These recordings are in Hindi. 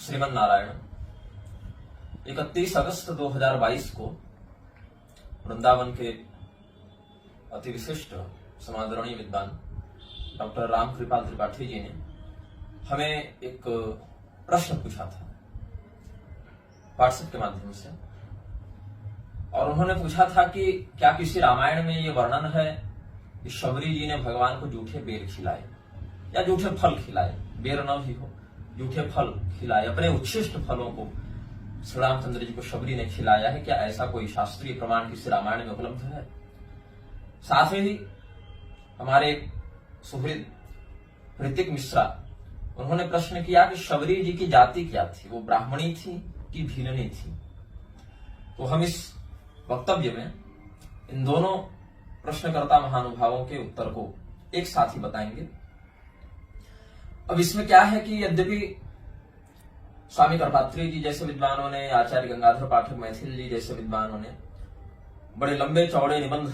श्रीमन नारायण 31 अगस्त 2022 को वृंदावन के अति विशिष्ट समादरणीय विद्वान डॉक्टर राम कृपाल त्रिपाठी जी ने हमें एक प्रश्न पूछा था व्हाट्सएप के माध्यम से, और उन्होंने पूछा था कि क्या किसी रामायण में ये वर्णन है कि शबरी जी ने भगवान को जूठे बेर खिलाए या जूठे फल खिलाए, बेर न भी हो जूठे फल खिलाए, अपने उच्छिष्ट फलों को श्री रामचंद्र जी को शबरी ने खिलाया है। क्या ऐसा कोई शास्त्रीय प्रमाण किसी रामायण में उपलब्ध है? साथ ही हमारे सुहृद ऋतिक मिश्रा, उन्होंने प्रश्न किया कि शबरी जी की जाति क्या थी, वो ब्राह्मणी थी कि भीलनी थी। तो हम इस वक्तव्य में इन दोनों प्रश्नकर्ता महानुभावों के उत्तर को एक साथ ही बताएंगे। अब इसमें क्या है कि यद्यपि स्वामी करपात्री जी जैसे विद्वानों ने, आचार्य गंगाधर पाठक मैथिल जी जैसे विद्वानों ने बड़े लंबे चौड़े निबंध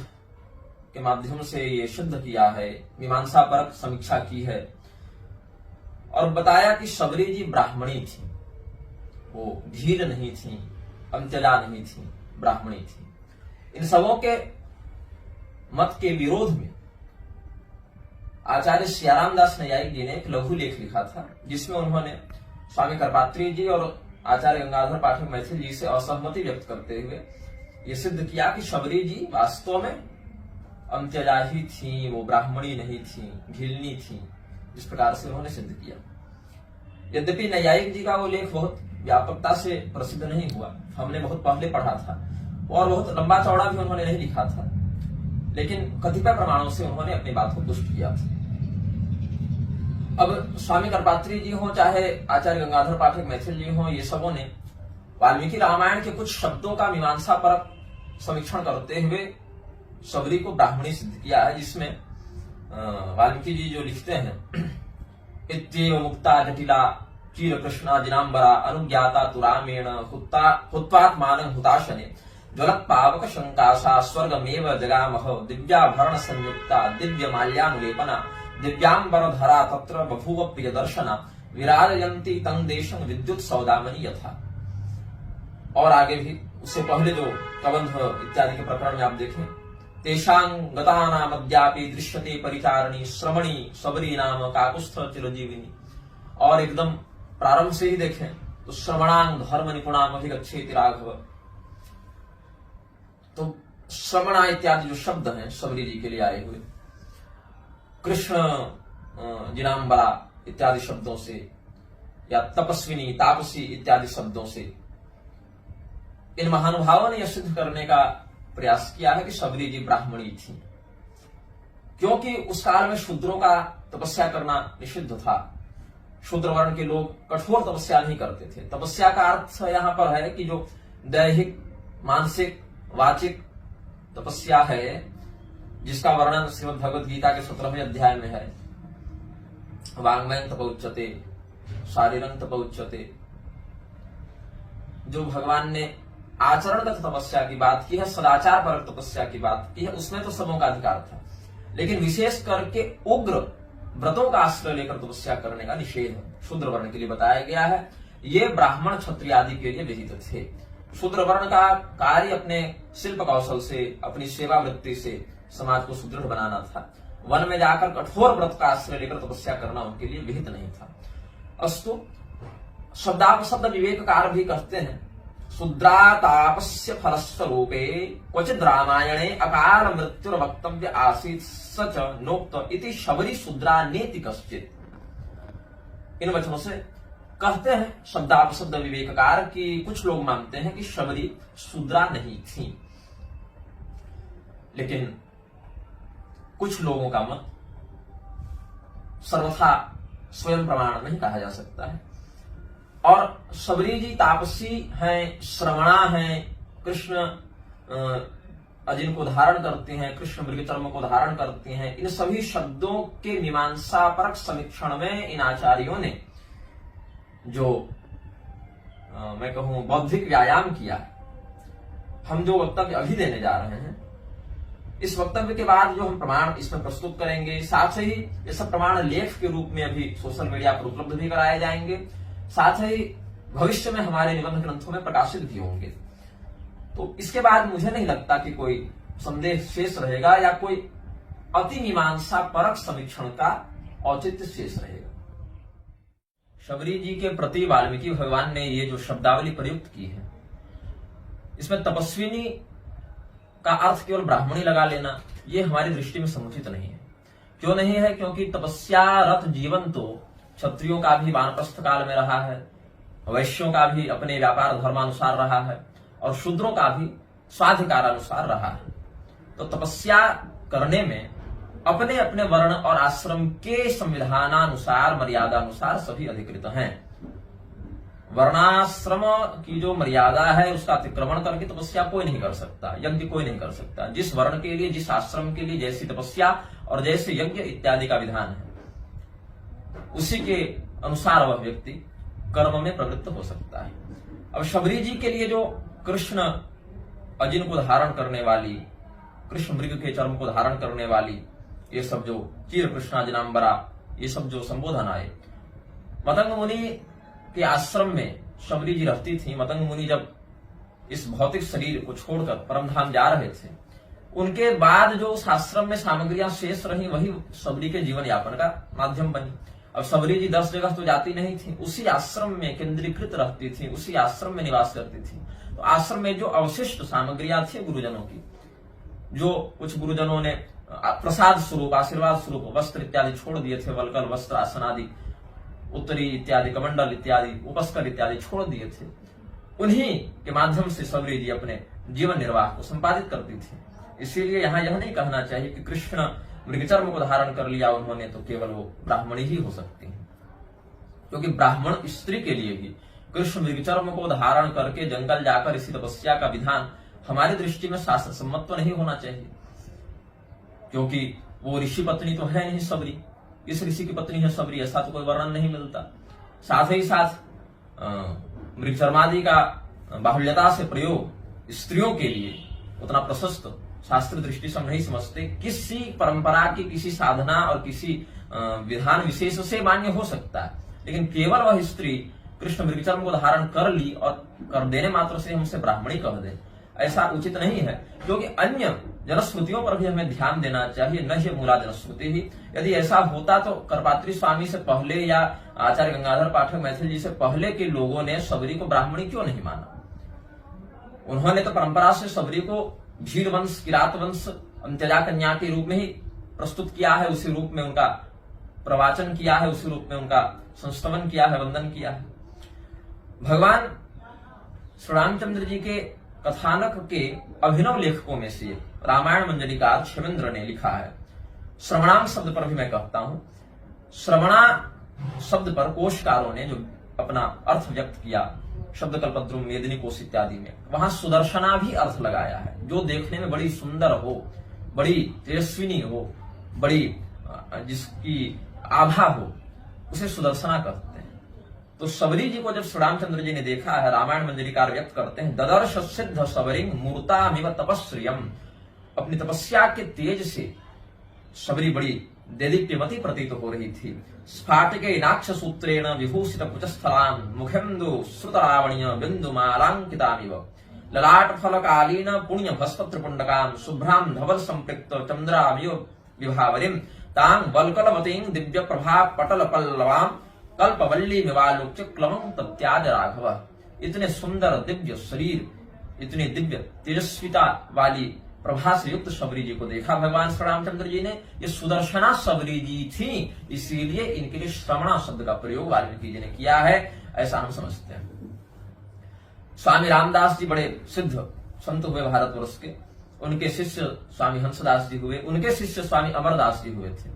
के माध्यम से ये सिद्ध किया है, मीमांसा परक समीक्षा की है और बताया कि शबरी जी ब्राह्मणी थी, वो भील नहीं थी, अंत्यजा नहीं थी, ब्राह्मणी थी। इन सबों के मत के विरोध में आचार्य सियाराम दास न्यायिक जी ने एक लघु लेख लिखा था, जिसमें उन्होंने स्वामी करपात्री जी और आचार्य गंगाधर पाठक मैथिल जी से असहमति व्यक्त करते हुए ये सिद्ध किया कि शबरी जी वास्तव में अंत्यजा ही थी, वो ब्राह्मणी नहीं थी, घिलनी थी। इस प्रकार से उन्होंने सिद्ध किया। यद्यपि न्यायिक जी का वो लेख बहुत व्यापकता से प्रसिद्ध नहीं हुआ, हमने बहुत पहले पढ़ा था और बहुत लंबा चौड़ा भी उन्होंने नहीं लिखा था, लेकिन कतिपय प्रमाणों से उन्होंने अपनी बात को पुष्ट किया था। अब स्वामी करपात्री जी हो चाहे आचार्य गंगाधर पाठक मैथिल जी हो, ये सबों ने वाल्मीकि रामायण के कुछ शब्दों का मीमांसा परक समीक्षण करते हुए शबरी को ब्राह्मणी सिद्ध किया है, जिसमें वाल्मीकि जी जो लिखते हैं, इत्येव मुक्ता जटिला चीर कृष्णा जिनाम्बरा अनुज्ञाता तुरामेण हुत्वात्मान हुताशने ज्वलत पावक शंकाशा स्वर्गमेव जगामह दिव्याभरण संयुक्ता दिव्य माल्यानुलेपना दिव्यांबरधरा तत्र बभूव प्रिय दर्शना विराजयन्ती तं देशं विद्युत सौदामनी यथा। और आगे भी उससे पहले जो प्रबंध इत्यादि के प्रकरण में आप देखें, तेषां गतानामद्यापि दृश्यते परिचारणी श्रमणी शबरी नाम काकुस्थ चिरजीविनी। और एकदम प्रारंभ से ही देखें तो श्रवणांग धर्म निपुणाम अभिगच्छेति राघव। तो श्रवणा इत्यादि जो शब्द हैं शबरी जी के लिए आए हुए, कृष्ण जिनाम्बरा इत्यादि शब्दों से या तपस्विनी तापसी इत्यादि शब्दों से इन महानुभावों ने यह सिद्ध करने का प्रयास किया है कि शबरी जी ब्राह्मणी थी, क्योंकि उस काल में शूद्रों का तपस्या करना निषिद्ध था। शूद्र वर्ण के लोग कठोर तपस्या नहीं करते थे। तपस्या का अर्थ यहां पर है कि जो दैहिक मानसिक वाचिक तपस्या है, जिसका वर्णन श्रीमद् भगवद गीता के 17वें अध्याय में है। वांग्मयं तप उच्यते, शारीरं तप उच्यते। जो भगवान ने आचरणगत तपस्या की बात की है, सदाचार परक तपस्या की बात की है, उसमें तो सबों का अधिकार था, लेकिन विशेष करके उग्र व्रतों का आश्रय लेकर तपस्या करने का निषेध शूद्र वर्ण के लिए बताया गया है। ये ब्राह्मण क्षत्रिय आदि के लिए विहित थे। शूद्र वर्ण का कार्य अपने शिल्प कौशल से, अपनी सेवा वृत्ति से समाज को सुदृढ़ बनाना था। वन में जाकर कठोर व्रत का आश्रय लेकर तपस्या करना उनके लिए विहित नहीं था। अस्तु, शब्दापशब्द विवेककार भी कहते हैं, शूद्रा तापस्य फलस्वरूपे क्वचिद रामायणे अकाल मृत्युर वक्तव्य आसीत् सच नोक्त इति शबरी शूद्रा नेति कश्चित्। इन वचनों से कहते हैं शब्दापशब्द विवेककार कि कुछ लोग मानते हैं कि शबरी शूद्रा नहीं थी, लेकिन कुछ लोगों का मत सर्वथा स्वयं प्रमाण नहीं कहा जा सकता है। और शबरी जी तापसी हैं, श्रवणा हैं, कृष्ण जिनको धारण करती हैं, कृष्ण मृग चर्म को धारण करती हैं, इन सभी शब्दों के मीमांसा परक समीक्षण में इन आचार्यों ने जो मैं कहूं बौद्धिक व्यायाम किया। हम जो वक्तव्य अभी देने जा रहे हैं, इस वक्तव्य के बाद जो हम प्रमाण इसमें प्रस्तुत करेंगे, साथ ही ये सब प्रमाण लेख के रूप में अभी सोशल मीडिया पर उपलब्ध भी कराए जाएंगे। साथ ही भविष्य में हमारे निबंध ग्रंथों में प्रकाशित भी होंगे। तो इसके बाद मुझे नहीं लगता कि कोई संदेह शेष रहेगा या कोई अति मीमांसा परक समीक्षण का औचित्य शेष रहेगा। शबरी जी के प्रति वाल्मीकि भगवान ने ये जो शब्दावली प्रयुक्त की है, इसमें तपस्विनी का अर्थ केवल ब्राह्मणी लगा लेना ये हमारी दृष्टि में समुचित नहीं है। क्यों नहीं है? क्योंकि तपस्यारत जीवन तो क्षत्रियों का भी वानप्रस्थ काल में रहा है, वैश्यों का भी अपने व्यापार धर्मानुसार रहा है और शूद्रों का भी स्वाधिकारानुसार रहा है। तो तपस्या करने में अपने अपने वर्ण और आश्रम के संविधानानुसार मर्यादानुसार सभी अधिकृत हैं। वर्णाश्रम की जो मर्यादा है उसका अतिक्रमण करके तपस्या कोई नहीं कर सकता, यज्ञ कोई नहीं कर सकता। जिस वर्ण के लिए, जिस आश्रम के लिए जैसी तपस्या और जैसे यज्ञ इत्यादि का विधान है, उसी के अनुसार वह व्यक्ति कर्म में प्रवृत्त हो सकता है। अब शबरी जी के लिए जो कृष्ण अजिन को धारण करने वाली, कृष्ण मृग के चर्म को धारण करने वाली, ये सब जो चीर कृष्णाजिनाम्बरा, ये सब जो संबोधन आए, मतंग मुनि के आश्रम में शबरी जी रहती थी। मतंग मुनि जब इस भौतिक शरीर को छोड़कर परमधाम जा रहे थे, उनके बाद जो उस आश्रम में सामग्रियां शेष रही वही शबरी के जीवन यापन का माध्यम बनी। अब शबरी जी 10 जगह तो जाती नहीं थी, उसी आश्रम में केंद्रीकृत रहती थी, उसी आश्रम में निवास करती थी। तो आश्रम में जो अवशिष्ट सामग्रियां थी गुरुजनों की, जो कुछ गुरुजनों ने प्रसाद स्वरूप, आशीर्वाद स्वरूप वस्त्र इत्यादि छोड़ दिए थे, वलकल वस्त्र, आसन आदि, उत्तरी इत्यादि, कमंडल इत्यादि, उपस्कर इत्यादि छोड़ दिए थे, उन्हीं के माध्यम से शबरी जी अपने जीवन निर्वाह को संपादित करती थी। इसीलिए यहां यह नहीं कहना चाहिए कि कृष्ण मृगचर्म को धारण कर लिया उन्होंने तो केवल वो ब्राह्मणी ही हो सकती है, क्योंकि ब्राह्मण स्त्री के लिए भी कृष्ण मृगचर्म को धारण करके जंगल जाकर इसी तपस्या का विधान हमारी दृष्टि में शास्त्र सम्मत तो नहीं होना चाहिए, क्योंकि वो ऋषि पत्नी तो है नहीं शबरी, इस ऋषि की पत्नी है शबरी, ऐसा तो कोई वर्णन नहीं मिलता। साथ ही साथ मृगचर्मादि का बाहुल्यता से प्रयोग स्त्रियों के लिए उतना प्रशस्त शास्त्र दृष्टि से हम नहीं समझते। किसी परंपरा की, किसी साधना और किसी विधान विशेष से मान्य हो सकता है, लेकिन केवल वह स्त्री कृष्ण मृगचर्म को धारण कर ली और कर देने मात्र से हमसे ब्राह्मणी कह दे, ऐसा उचित नहीं है। क्योंकि अन्य जनश्रुतियों पर भी हमें ध्यान देना चाहिए, न ही मूला जनश्रुति ही। यदि ऐसा होता तो करपात्री स्वामी से पहले या आचार्य गंगाधर पाठक मैथिल जी से पहले के लोगों ने शबरी को ब्राह्मणी क्यों नहीं माना? उन्होंने तो परंपरा से शबरी को भीड़ वंश, किरात वंश, अंत्यजा कन्या के रूप में ही प्रस्तुत किया है, उसी रूप में उनका प्रवाचन किया है, उसी रूप में उनका संस्तवन किया है, वंदन किया है। भगवान श्री रामचंद्र जी के कथानक के अभिनव लेखकों में से रामायण मंजरीकार क्षेमेंद्र ने लिखा है, श्रवणाम शब्द पर भी मैं कहता हूं, श्रवणा शब्द पर कोशकारों ने जो अपना अर्थ व्यक्त किया, शब्द कल्पद्रुम, मेदिनी कोश इत्यादि में, वहां सुदर्शना भी अर्थ लगाया है, जो देखने में बड़ी सुंदर हो, बड़ी तेजस्विनी हो, बड़ी जिसकी आभा हो, उसे सुदर्शना कहते हैं। तो शबरी जी को जब श्री रामचंद्र जी ने देखा है, रामायण मंजरीकार व्यक्त करते हैं, ददर्श सिद्ध शबरिंग मूर्तामिव तपस्रियम, अपनी तपस्या के तेज से शबरी बड़ी देदीप्यमती प्रतीत हो रही थी। स्फाटिके नाक्ष सूत्रेण विभूषित कुचस्थलां मुखेन्दु श्रुतरावणीय बिंदु मालांकितामिव ललाट फलकालीन पुण्य भस्म त्रिपुंडकां शुभ्रां धवल संपृक्त चंद्रामिव विभावरीं तां वल्कलवतीं दिव्य प्रभा पटल पल्लवां कल्पवल्ली मिवालोक्य क्लवं तत्याज राघव। इतने सुंदर दिव्य शरीर, इतनी दिव्य तेजस्विता वाली प्रभा से युक्त शबरी जी को देखा भगवान श्री रामचंद्र जी ने। ये सुदर्शना शबरी जी थी, इसीलिए इनके लिए श्रवणा शब्द का प्रयोग वाल्मीकि जी ने किया है, ऐसा हम समझते हैं। स्वामी रामदास जी बड़े सिद्ध संत हुए भारतवर्ष के, उनके शिष्य स्वामी हंसदास जी हुए, उनके शिष्य स्वामी अमरदास जी हुए थे।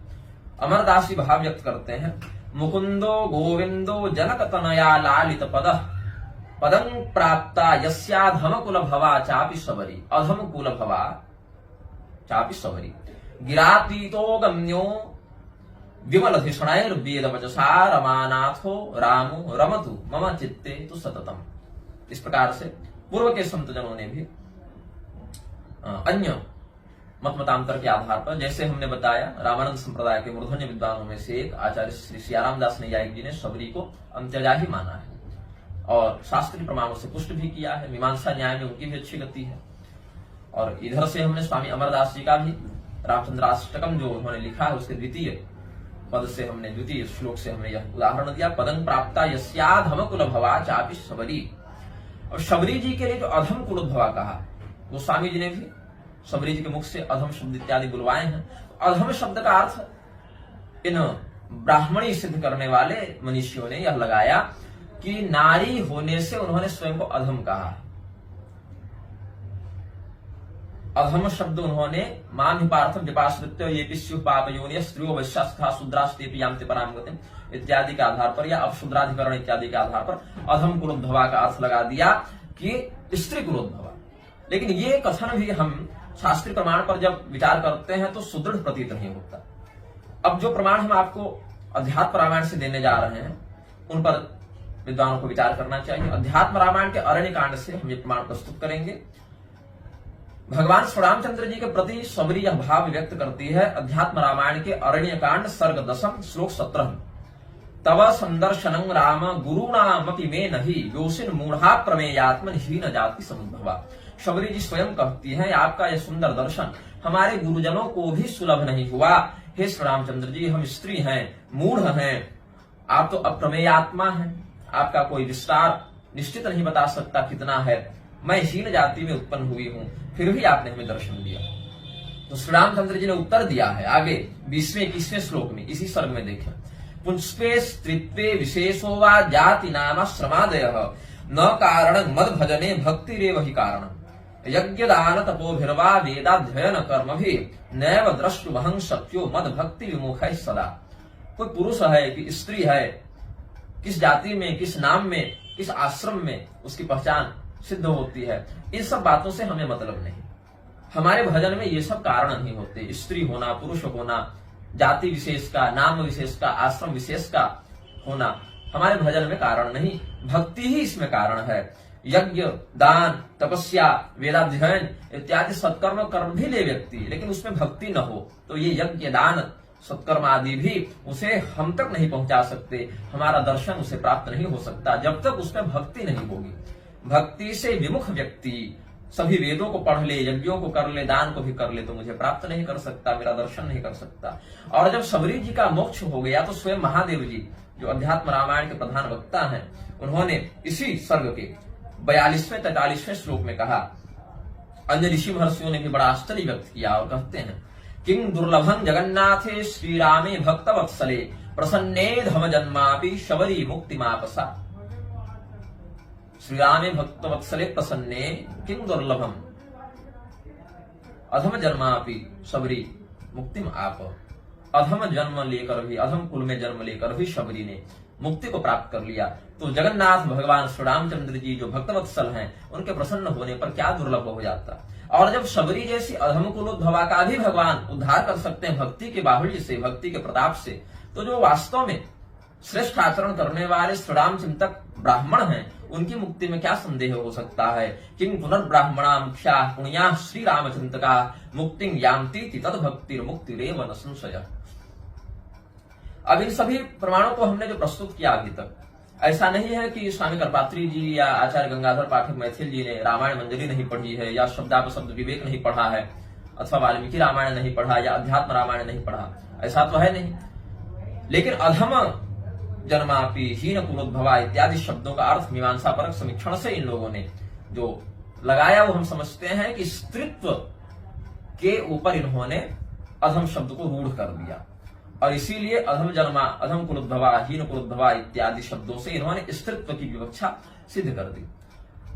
अमरदास जी भाव व्यक्त करते हैं, मुकुंदो गोविंदो जनक तनया लालित पद पदं प्राप्ता यस्याधम कुल भवा चापि शबरी, अधम कुल भवा चापि शबरी गिरातीतो गम्यो विमल धिषणैर वेद वचसा रमानाथो रामो रमतु मम चित्ते तु सततम। इस प्रकार से पूर्व के संत जनों ने भी अन्य मतांतर के आधार पर, जैसे हमने बताया रामानंद संप्रदाय के मूर्धन्य विद्वानों में से एक आचार्य श्री सियाराम दास नैयायिक जी ने शबरी को अंत्यजा ही माना है, और शास्त्रीय प्रमाणों से पुष्ट भी किया है। मीमांसा न्याय में उनकी भी अच्छी गति है। और इधर से हमने स्वामी अमरदास जी का भी रामचंद्राष्टकम जो उन्होंने लिखा है उसके द्वितीय पद से हमने, द्वितीय श्लोक से हमने यह उदाहरण दिया। पदं प्राप्ता यस्याधम कुल भवा चापि शबरी। और शबरी जी के लिए जो अधम कुलोद्भवा कहा, वो स्वामी जी ने भी शबरी जी के मुख से अधम शब्द इत्यादि बुलवाए हैं। अधम शब्द का अर्थ इन ब्राह्मणी सिद्ध करने वाले मनीषियों ने यह लगाया कि नारी होने से उन्होंने स्वयं को अधम कहा। अधम शब्द उन्होंने मां पार्थम विपाश्रित्य ये पिस्यु पापयोनि स्त्रियो वैश्यास्था शूद्रास्तेपि यान्ति पराम गतिम इत्यादि के आधार पर या अपशूद्राधिकरण इत्यादि के आधार पर अधम कुलोद्भवा का अर्थ लगा दिया कि स्त्री कुलोद्भवा। लेकिन ये कथन भी हम शास्त्रीय प्रमाण पर जब विचार करते हैं तो सुदृढ़ प्रतीत नहीं होता। अब जो प्रमाण हम आपको अध्यात्म रामायण से देने जा रहे हैं उन पर विद्वानों को विचार करना चाहिए। अध्यात्म रामायण के अरण्य कांड से हम ये प्रमाण प्रस्तुत करेंगे। भगवान श्री रामचंद्र जी के प्रति शबरी यह भाव व्यक्त करती है। अध्यात्म रामायण के अरण्य कांड सर्ग 10 श्लोक 17। तव संदर्शनं राम गुरुणामपि मे नहि योषिन मूढ़ा प्रमेयात्मन हीन जाति समुद्भवा। शबरी जी स्वयं कहती है आपका यह सुंदर दर्शन हमारे गुरुजनों को भी सुलभ नहीं हुआ। हे श्री रामचंद्र जी, हम स्त्री हैं, मूढ़ हैं, आप तो अप्रमेयात्मा हैं, आपका कोई विस्तार निश्चित नहीं बता सकता कितना है। मैं हीन जाति में उत्पन्न हुई हूं, फिर भी आपने हमें दर्शन दिया। तो श्री रामचंद्र जी ने उत्तर दिया है आगे 20वें 21वें श्लोक में, इसी सर्ग में देखें। पुंस्पे स्त्रीत्वे विशेषो वा जाति नाम श्रमादयः न कारणं मद भजने भक्तिरेव हि कारणम्। यज्ञ दान तपोभिर्वा वेदाध्ययन कर्मभि नैव द्रष्टुमहं शक्यो मद भक्ति विमुखैः सदा। कोई पुरुष है कि स्त्री है, किस जाति में, किस नाम में, किस आश्रम में उसकी पहचान सिद्ध होती है, इन सब बातों से हमें मतलब नहीं। हमारे भजन में ये सब कारण नहीं होते। स्त्री होना, पुरुष होना, जाति विशेष का, नाम विशेष का, आश्रम विशेष का होना हमारे भजन में कारण नहीं, भक्ति ही इसमें कारण है। यज्ञ दान तपस्या वेदाध्ययन इत्यादि सत्कर्म कर्म भी ले व्यक्ति, लेकिन उसमें भक्ति न हो तो ये यज्ञ दान सत्कर्म आदि भी उसे हम तक नहीं पहुंचा सकते, हमारा दर्शन उसे प्राप्त नहीं हो सकता जब तक उसमें भक्ति नहीं होगी। भक्ति से विमुख व्यक्ति सभी वेदों को पढ़ ले, यज्ञों को कर ले, दान को भी कर ले तो मुझे प्राप्त नहीं कर सकता, मेरा दर्शन नहीं कर सकता। और जब शबरी जी का मोक्ष हो गया तो स्वयं महादेव जी जो अध्यात्म रामायण के प्रधान वक्ता हैं, उन्होंने इसी सर्ग के 42वें 43वें श्लोक में कहा। अन्य ऋषि महर्षियों ने भी बड़ा आश्चर्य व्यक्त किया और कहते हैं किं दुर्लभं जगन्नाथे श्री रामे भक्त वत्सले प्रसन्ने धम जन्मापि शबरी मुक्ति मापसा। श्री रामे भक्त वत्सले प्रसन्ने किं दुर्लभम अधम जन्मापि शबरी मुक्ति आप। अधम जन्म लेकर भी, अधम कुल में जन्म लेकर भी शबरी ने मुक्ति को प्राप्त कर लिया। तो जगन्नाथ भगवान श्री रामचंद्र जी जो भक्तवत्सल हैं, उनके प्रसन्न होने पर क्या दुर्लभ हो जाता। और जब शबरी जैसी अधम कुलोद्भवा का भी भगवान उद्धार कर सकते हैं भक्ति के बाहुल्य से, भक्ति के प्रताप से, तो जो वास्तव में श्रेष्ठ आचरण करने वाले श्री राम चिंतक ब्राह्मण हैं, उनकी मुक्ति में क्या संदेह हो सकता है। किंग पुनर्ब्राह्मणा मुख्या पुण्या श्री रामचिंतका मुक्तिं यान्ति तद भक्तिर मुक्तिरेव न संशय। अब इन सभी प्रमाणों को हमने जो प्रस्तुत किया अभी तक, ऐसा नहीं है कि स्वामी कर्पात्री जी या आचार्य गंगाधर पाठक मैथिल जी ने रामायण मंजरी नहीं पढ़ी है, या शब्दापशब्द विवेक नहीं पढ़ा है, अथवा वाल्मीकि रामायण नहीं पढ़ा, या अध्यात्म रामायण नहीं पढ़ा, ऐसा तो है नहीं। लेकिन अधम जन्मापि हीन कुलोद्भवा इत्यादि शब्दों का अर्थ मीमांसा परक समीक्षण से इन लोगों ने जो लगाया वो हम समझते हैं कि स्त्रीत्व के ऊपर इन्होंने अधम शब्द को रूढ़ कर दिया, और इसीलिए अधम जन्मा, अधम कुलोद्भवा, हीन कुलोद्भवा इत्यादि शब्दों से इन्होंने स्त्रीत्व की विवक्षा सिद्ध कर दी।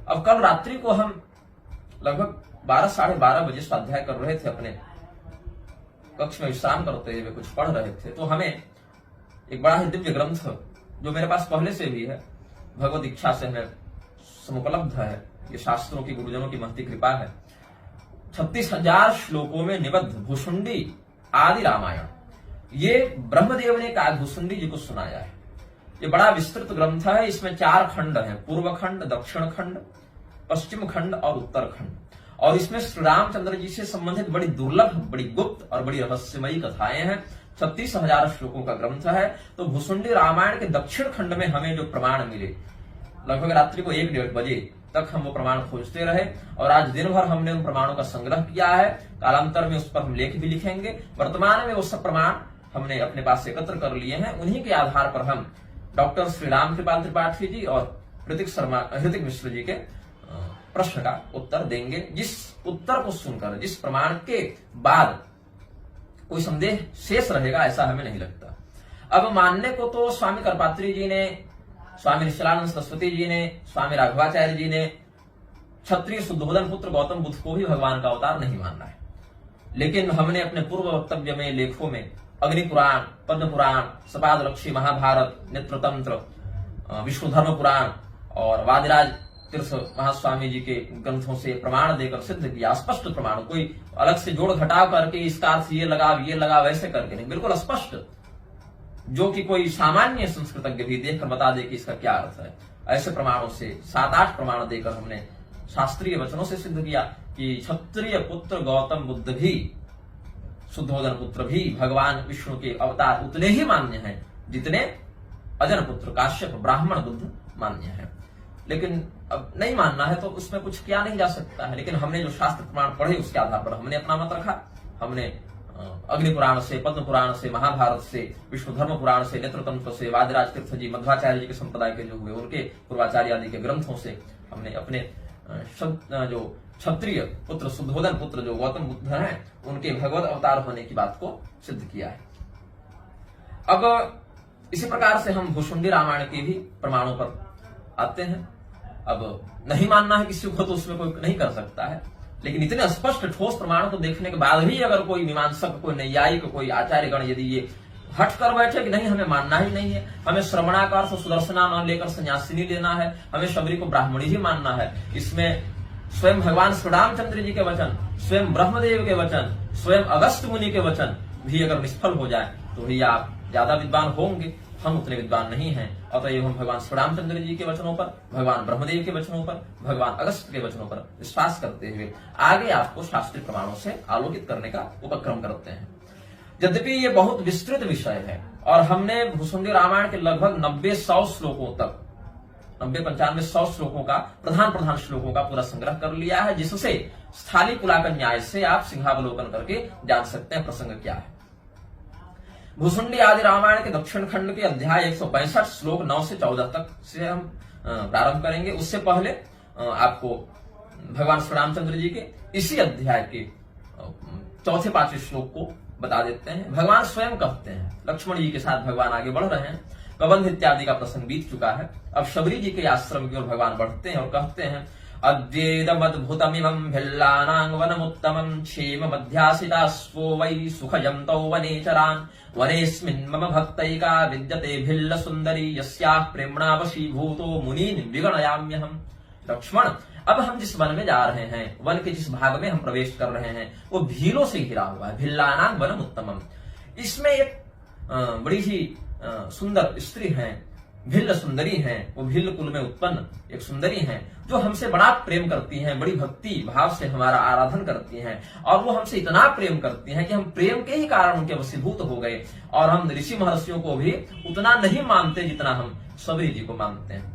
अब कल रात्रि को हम लगभग 12 साढ़े 12 बजे स्वाध्याय कर रहे थे, अपने कक्ष में विश्राम करते हुए कुछ पढ़ रहे थे, तो हमें एक बड़ा ही दिव्य ग्रंथ जो मेरे पास पहले से भी है, भगवत इच्छा से हमें समुपलब्ध है, ये शास्त्रों की गुरुजनों की महती कृपा है, 36,000 श्लोकों में निबद्ध भुसुंडी आदि रामायण, ये ब्रह्मदेव ने भुसुंडी जी को सुनाया है। ये बड़ा विस्तृत ग्रंथ है, इसमें 4 खंड हैं, पूर्व खंड, दक्षिण खंड, पश्चिम खंड और उत्तर खंड। और इसमें श्री रामचंद्र जी से संबंधित बड़ी दुर्लभ, बड़ी गुप्त और बड़ी रहस्यमयी कथाएं हैं। 36,000 श्लोकों का ग्रंथ है। तो भुसुंडी रामायण के दक्षिण खंड में हमें जो प्रमाण मिले लगभग रात्रि को 1-1:30 बजे तक हम वो प्रमाण खोजते रहे और आज दिन भर हमने उन प्रमाणों का संग्रह किया है। कालांतर में उस पर हम लेख भी लिखेंगे। वर्तमान में वो सब प्रमाण हमने अपने पास एकत्र कर लिए हैं। उन्हीं के आधार पर हम डॉक्टर श्री राम कृपाल त्रिपाठी जी और हृतिक मिश्र जी के प्रश्न का उत्तर देंगे। जिस उत्तर को सुनकर, जिस प्रमाण के बाद कोई संदेह शेष रहेगा, ऐसा हमें नहीं लगता। अब मानने को तो स्वामी करपात्री जी ने, स्वामी निश्चलानंद सरस्वती जी ने, स्वामी राघवाचार्य जी ने क्षत्रिय शुद्धोधन पुत्र गौतम बुद्ध को भी भगवान का अवतार नहीं मानना है। लेकिन हमने अपने पूर्व वक्तव्य में, लेखों में अग्नि पुराण, पद्म पुराण, सपादलक्षी महाभारत, नेत्रतंत्र, विष्णु धर्म पुराण और वादिराज तीर्थ महास्वामी जी के ग्रंथों से प्रमाण देकर सिद्ध किया। स्पष्ट प्रमाण, कोई अलग से जोड़ घटाव करके इसका अर्थ ये लगा वैसे करके नहीं, बिल्कुल स्पष्ट, जो कि कोई सामान्य संस्कृतज्ञ भी देखकर बता दे कि इसका क्या अर्थ है। ऐसे प्रमाणों से 7-8 प्रमाण देकर हमने शास्त्रीय वचनों से सिद्ध किया कि क्षत्रिय पुत्र गौतम बुद्ध भी, शुद्धोधन पुत्र भी भगवान विष्णु के अवतार उतने ही मान्य हैं जितने अजन पुत्र काश्यप ब्राह्मण बुद्ध मान्य है। लेकिन अब नहीं मानना है तो उसमें कुछ किया नहीं जा सकता है। लेकिन हमने जो शास्त्र प्रमाण पढ़े उसके आधार पर हमने अपना मत रखा। हमने अग्नि पुराण से, पद्म पुराण से, महाभारत से, विष्णु धर्म पुराण से, नेत्रतंत्र से, वादिराज तीर्थ जी, मध्वाचार्य जी के संप्रदाय के जो हुए उनके पूर्वाचार्य आदि के ग्रंथों से हमने अपने जो क्षत्रिय पुत्र शुद्धोधन पुत्र जो गौतम बुद्ध हैं उनके भगवत अवतार होने की बात को सिद्ध किया है। अब इसी प्रकार से हम भुसुंडी रामायण के भी प्रमाणों पर आते हैं। अब नहीं मानना है किसी को तो उसमें कोई नहीं कर सकता है, लेकिन इतने स्पष्ट ठोस प्रमाण को देखने के बाद भी अगर कोई मीमांसक, कोई नैयायिक, कोई आचार्यगण यदि ये हट कर बैठे कि नहीं हमें मानना ही नहीं है, हमें श्रवणाकार से सुदर्शना न लेकर सन्यासिनी लेना है, हमें शबरी को ब्राह्मणी ही मानना है, इसमें स्वयं भगवान श्री रामचंद्र जी के वचन, स्वयं ब्रह्मदेव के वचन, स्वयं अगस्त मुनि के वचन भी अगर निष्फल हो जाए तो भैया आप ज्यादा विद्वान होंगे, हम उतने विद्वान नहीं हैं। अतएव हम भगवान श्री रामचंद्र जी के वचनों पर, भगवान ब्रह्मदेव के वचनों पर, भगवान अगस्त के वचनों पर विश्वास करते हुए आगे आपको शास्त्रीय प्रमाणों से आलोकित करने का उपक्रम करते हैं। यद्यपि ये बहुत विस्तृत विषय है और हमने भुसुंडी रामायण के लगभग 90-100 श्लोकों तक, 90-95-100 श्लोकों का, प्रधान श्लोकों का पूरा संग्रह कर लिया है, जिससे स्थाली पुलाकन न्याय से आप सिंहावलोकन करके जान सकते हैं प्रसंग क्या है। भुसुंडी आदि रामायण के दक्षिण खंड के अध्याय 165 श्लोक 9 से 14 तक से हम प्रारंभ करेंगे। उससे पहले आपको भगवान श्री रामचंद्र जी के इसी अध्याय के 4-5 श्लोक को बता देते हैं। भगवान स्वयं कहते हैं, लक्ष्मण जी के साथ भगवान आगे बढ़ रहे हैं, कबंध इत्यादि का प्रसंग बीत चुका है। अब शबरी जी के आश्रम की ओर भगवान बढ़ते हैं और कहते हैं, अद्वेदमद्भुतमिमं भिल्लानां वनमुत्तमं क्षेम मध्यासितास्वो वै सुखजन्तौ वनेचरान् वनेस्मिन् मम भक्तैका विद्यते भिल्ल सुंदरी यस्याः प्रेम्णा वशीभूतो मुनीन् विगणयाम्यहम्। लक्ष्मण, अब हम जिस वन में जा रहे हैं, वन के जिस भाग में हम प्रवेश कर रहे हैं, वो भीलों से घिरा हुआ है। भिल्लानां वनमुत्तमम्, इसमें एक बड़ी ही सुंदर स्त्री है, भिल्ल सुंदरी हैं, वो भिल्ल कुल में उत्पन्न एक सुंदरी हैं, जो हमसे बड़ा प्रेम करती हैं, बड़ी भक्ति भाव से हमारा आराधन करती हैं और वो हमसे इतना प्रेम करती हैं कि हम प्रेम के ही कारण उनके वशीभूत हो गए और हम ऋषि महर्षियों को भी उतना नहीं मानते जितना हम शबरी जी को मानते हैं।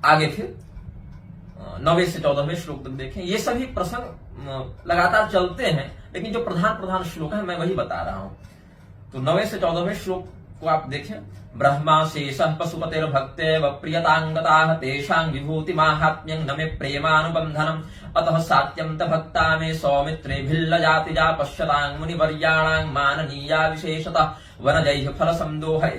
आगे फिर 9वें से 14वें श्लोक तक देखें। ये सभी प्रसंग लगातार चलते हैं, लेकिन जो प्रधान श्लोक है मैं वही बता रहा हूं। तो 9वें से 14वें श्लोक को आप देखें। ब्रह्मा शेषः पशुपतिर भक्तेव प्रियतांगताः तेषां विभूति माहात्म्यं न मे प्रेमानुबंधनम् अतः सात्यं त भक्ता मे सौमित्रे भिल्ल जातिजा पश्यतां मुनिवर्याणां माननीया विशेषतः वनजैः फल संदोहै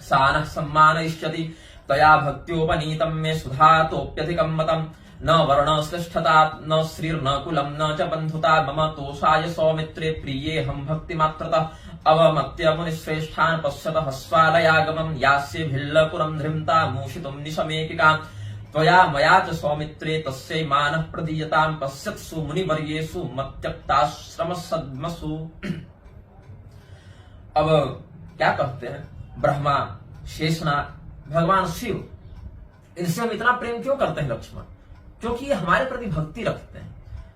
सानः सम्मानयिष्यति तया भक्त्योपनीतं मे सुधातोऽप्यधिकं मतम् न वर्णश्रेष्ठता न श्रीर्न कुलं न च बन्धुता मम तोषाय सौमित्रे प्रिये हम भक्तिमात्रतः अवमत्य मुनिश्रेष्ठान् पश्यतः हस्वालयागमम् यास्ये भिल्लपुरम् धृम्ता मूषितुम् निशमेकिकाम् त्वया मया च सौमित्रे तस्यै मानः प्रदीयताम् पश्यत्सु मुनिवर्येषु मत्यक्ताश्रमसद्मसु। अब क्या कहते हैं, ब्रह्मा, शेषनाग, भगवान शिव, इनसे हम इतना प्रेम क्यों करते हैं लक्ष्मण? क्योंकि ये हमारे प्रति भक्ति रखते हैं।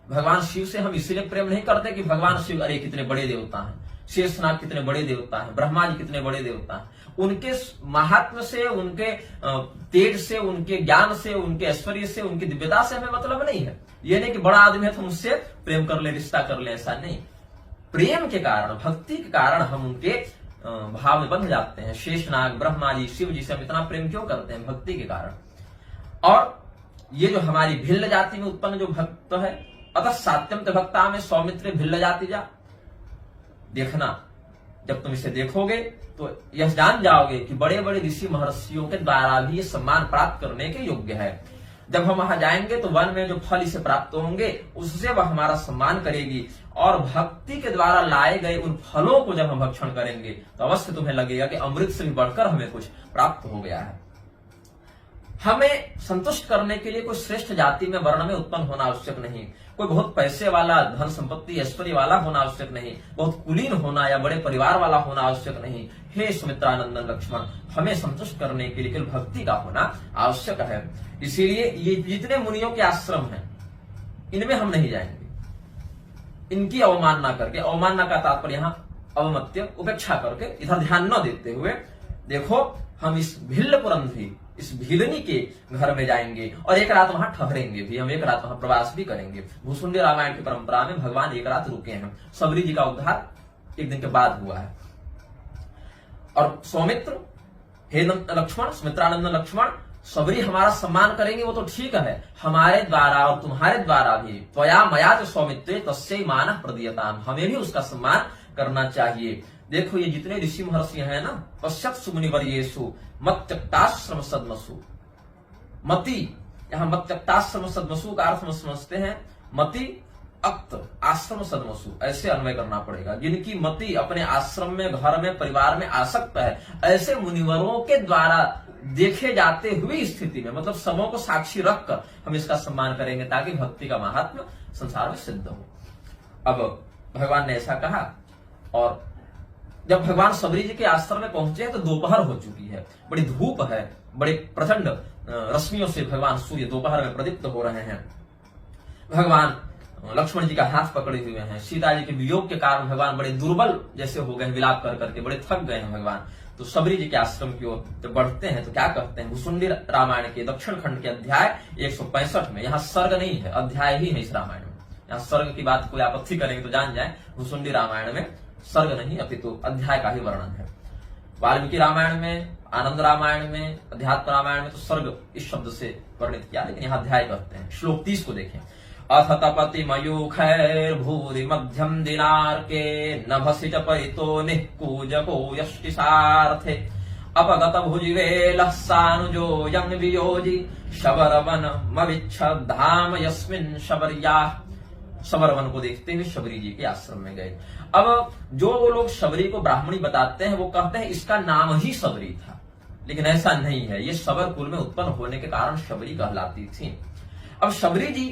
भगवान शिव से हम इसलिए प्रेम नहीं करते कि भगवान शिव अरे कितने बड़े देवता हैं, शेषनाग कितने बड़े देवता हैं, ब्रह्मा जी कितने बड़े देवता हैं। उनके महात्म्य से, उनके तेज से, उनके ज्ञान से, उनके ऐश्वर्य से, उनकी दिव्यता से हमें मतलब नहीं है। ये नहीं कि बड़ा आदमी है तो उससे प्रेम कर ले, रिश्ता कर ले, ऐसा नहीं। प्रेम के कारण, भक्ति के कारण हम उनके भाव में बंध जाते हैं। शेषनाग, ब्रह्मा जी, शिव जी से हम इतना प्रेम क्यों करते हैं? भक्ति के कारण। और ये जो हमारी भिल्ल जाति में उत्पन्न जो भक्त है, अतः सात्यम भक्ता में सौमित्र भिल्ल जाति जा। देखना, जब तुम इसे देखोगे तो यह जान जाओगे कि बड़े बड़े ऋषि महर्षियों के द्वारा भी ये सम्मान प्राप्त करने के योग्य है। जब हम वहां जाएंगे तो वन में जो फल इसे प्राप्त होंगे उससे वह हमारा सम्मान करेगी, और भक्ति के द्वारा लाए गए उन फलों को जब हम भक्षण करेंगे तो अवश्य तुम्हें लगेगा कि अमृत से भी बढ़कर हमें कुछ प्राप्त हो गया है। हमें संतुष्ट करने के लिए कोई श्रेष्ठ जाति में, वर्ण में उत्पन्न होना आवश्यक नहीं, कोई बहुत पैसे वाला, धन संपत्ति, ऐश्वर्य वाला होना आवश्यक नहीं, बहुत कुलीन होना या बड़े परिवार वाला होना आवश्यक नहीं। हे सुमित्रानंदन लक्ष्मण, हमें संतुष्ट करने के लिए केवल भक्ति का होना आवश्यक है। इसीलिए ये जितने मुनियों के आश्रम हैं इनमें हम नहीं जाएंगे। इनकी अवमानना करके, अवमानना का तात्पर्य यहाँ अवमत्य, उपेक्षा करके, इधर ध्यान न देते हुए, देखो हम इस भिल्ल पुरंधरी, इस भिलनी के घर में जाएंगे और एक रात वहां ठहरेंगे भी, हम एक रात वहां प्रवास भी करेंगे। भूसुंडी रामायण की परंपरा में भगवान एक रात रुके हैं। सबरी जी का उद्धार एक दिन के बाद हुआ है। और सौमित्र, हे लक्ष्मण, सुमित्रानंद लक्ष्मण, सबरी हमारा सम्मान करेंगे वो तो ठीक है, हमारे द्वारा और तुम्हारे द्वारा भी, त्वया मया च सौमित्रे तस्यै मानः प्रदीयताम्, हमें भी उसका सम्मान करना चाहिए। देखो ये जितने ऋषि महर्षि हैं ना, पश्यत्सु मुनिवर्येषु मत्त्यक्ताश्रम सद्मसु। मति, यहाँ मत्त्यक्ताश्रम सद्मसु का अर्थ हम समझते हैं मति अक्त आश्रम सद्मसु, ऐसे अन्वय करना पड़ेगा। जिनकी मति अपने आश्रम में, घर में, परिवार में आसक्त है, ऐसे मुनिवरों के द्वारा देखे जाते हुए स्थिति में, मतलब सबों को साक्षी रखकर हम इसका सम्मान करेंगे ताकि भक्ति का महात्म्य संसार में सिद्ध हो। अब भगवान ने ऐसा कहा, और जब भगवान सबरी जी के आश्रम में पहुंचे तो दोपहर हो चुकी है, बड़ी धूप है, बड़े प्रचंड रश्मियों से भगवान सूर्य दोपहर में प्रदीप्त हो रहे हैं। भगवान लक्ष्मण जी का हाथ पकड़े हुए हैं। सीता जी के वियोग के कारण भगवान बड़े दुर्बल जैसे हो गए, विलाप कर करके बड़े थक गए हैं भगवान। तो सबरी जी के आश्रम की ओर जब बढ़ते हैं तो क्या कहते हैं? भूसुंडी रामायण के दक्षिण खंड के अध्याय 165 में, यहाँ सर्ग नहीं है, अध्याय ही है इस रामायण में। यहाँ सर्ग की बात कोई आपत्ति करेंगे तो जान जाए, भूसुंडी रामायण में सर्ग नहीं अपितु अध्याय का ही वर्णन है। वाल्मीकि रामायण में, आनंद रामायण में, अध्यात्म रामायण में तो सर्ग इस शब्द से वर्णित किया, लेकिन यहाँ अध्याय कहते हैं। श्लोक 30 को देखें। अथ तपति मयूखैर भूरि मध्यम दिनार्के नभसि च परितो निःकूजको यष्टिसार्थे अपगत भुजिवेलः सानुजो यं वियोजि शबरवन मविच्छधाम यस्मिन् शबर्याः। शबरवन को देखते हुए शबरी जी के आश्रम में गए। अब जो वो लोग शबरी को ब्राह्मणी बताते हैं वो कहते हैं इसका नाम ही शबरी था, लेकिन ऐसा नहीं है, ये शबर कुल में उत्पन्न होने के कारण शबरी कहलाती थी। अब शबरी जी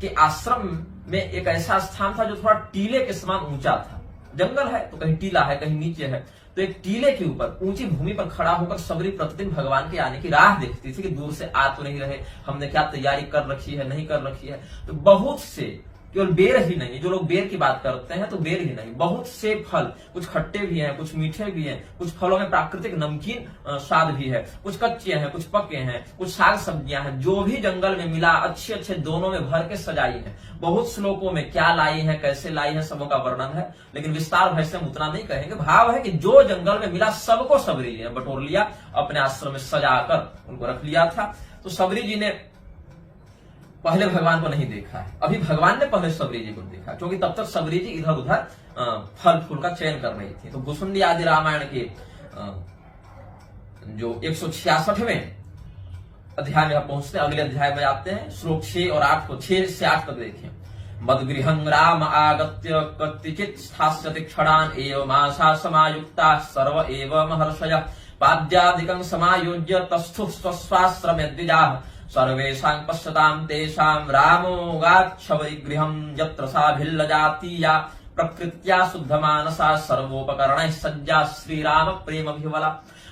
के आश्रम में एक ऐसा स्थान था जो थोड़ा टीले के समान ऊंचा था। जंगल है तो कहीं टीला है, कहीं नीचे है, तो एक टीले के ऊपर ऊंची भूमि पर खड़ा होकर सबरी प्रतिदिन भगवान के आने की राह देखती थी कि दूर से आ तो नहीं रहे, हमने क्या तैयारी कर रखी है, नहीं कर रखी है। तो बहुत से, केवल बेर ही नहीं, जो लोग बेर की बात करते हैं तो बेर ही नहीं, बहुत से फल, कुछ खट्टे भी हैं, कुछ मीठे भी हैं, कुछ फलों में प्राकृतिक नमकीन स्वाद भी है, कुछ कच्चे हैं, कुछ पके हैं, कुछ साग सब्जियां हैं, जो भी जंगल में मिला अच्छे अच्छे दोनों में भर के सजाई है। बहुत श्लोकों में क्या लाई है, कैसे लाई है, सबों का वर्णन है, लेकिन विस्तार भय से हम उतना नहीं कहेंगे। भाव है कि जो जंगल में मिला सबको सबरी ने बटोर लिया, अपने आश्रम में सजाकर उनको रख लिया था। तो सबरी जी ने पहले भगवान को नहीं देखा है, अभी भगवान ने पहले सबरी जी को देखा, क्योंकि तब तक सबरी जी इधर उधर फल फूल का चयन कर रही थी। तो भूसुंडी आदि रामायण के जो 166वें अध्याय में पहुंचते हैं, अगले अध्याय में आते हैं। श्लोक 6 और 8 को, 6 से 8 तक देखें। मद्गृहं राम आगत्य कतिचित् स्थास्यति क्षणान् एवमासा समायुक्ता सर्व एव महर्षयः पाद्यादिकं समायोज्य तस्थुः स्वस्वाश्रमे द्विजाः सर्वेषां पश्यतां तेषां रामो गाच्छबरिगृहं यत्र सा भिल्लजातीया प्रकृत्या शुद्धमानसा सर्वोपकरणैः सज्जा श्रीराम प्रेम विह्वला।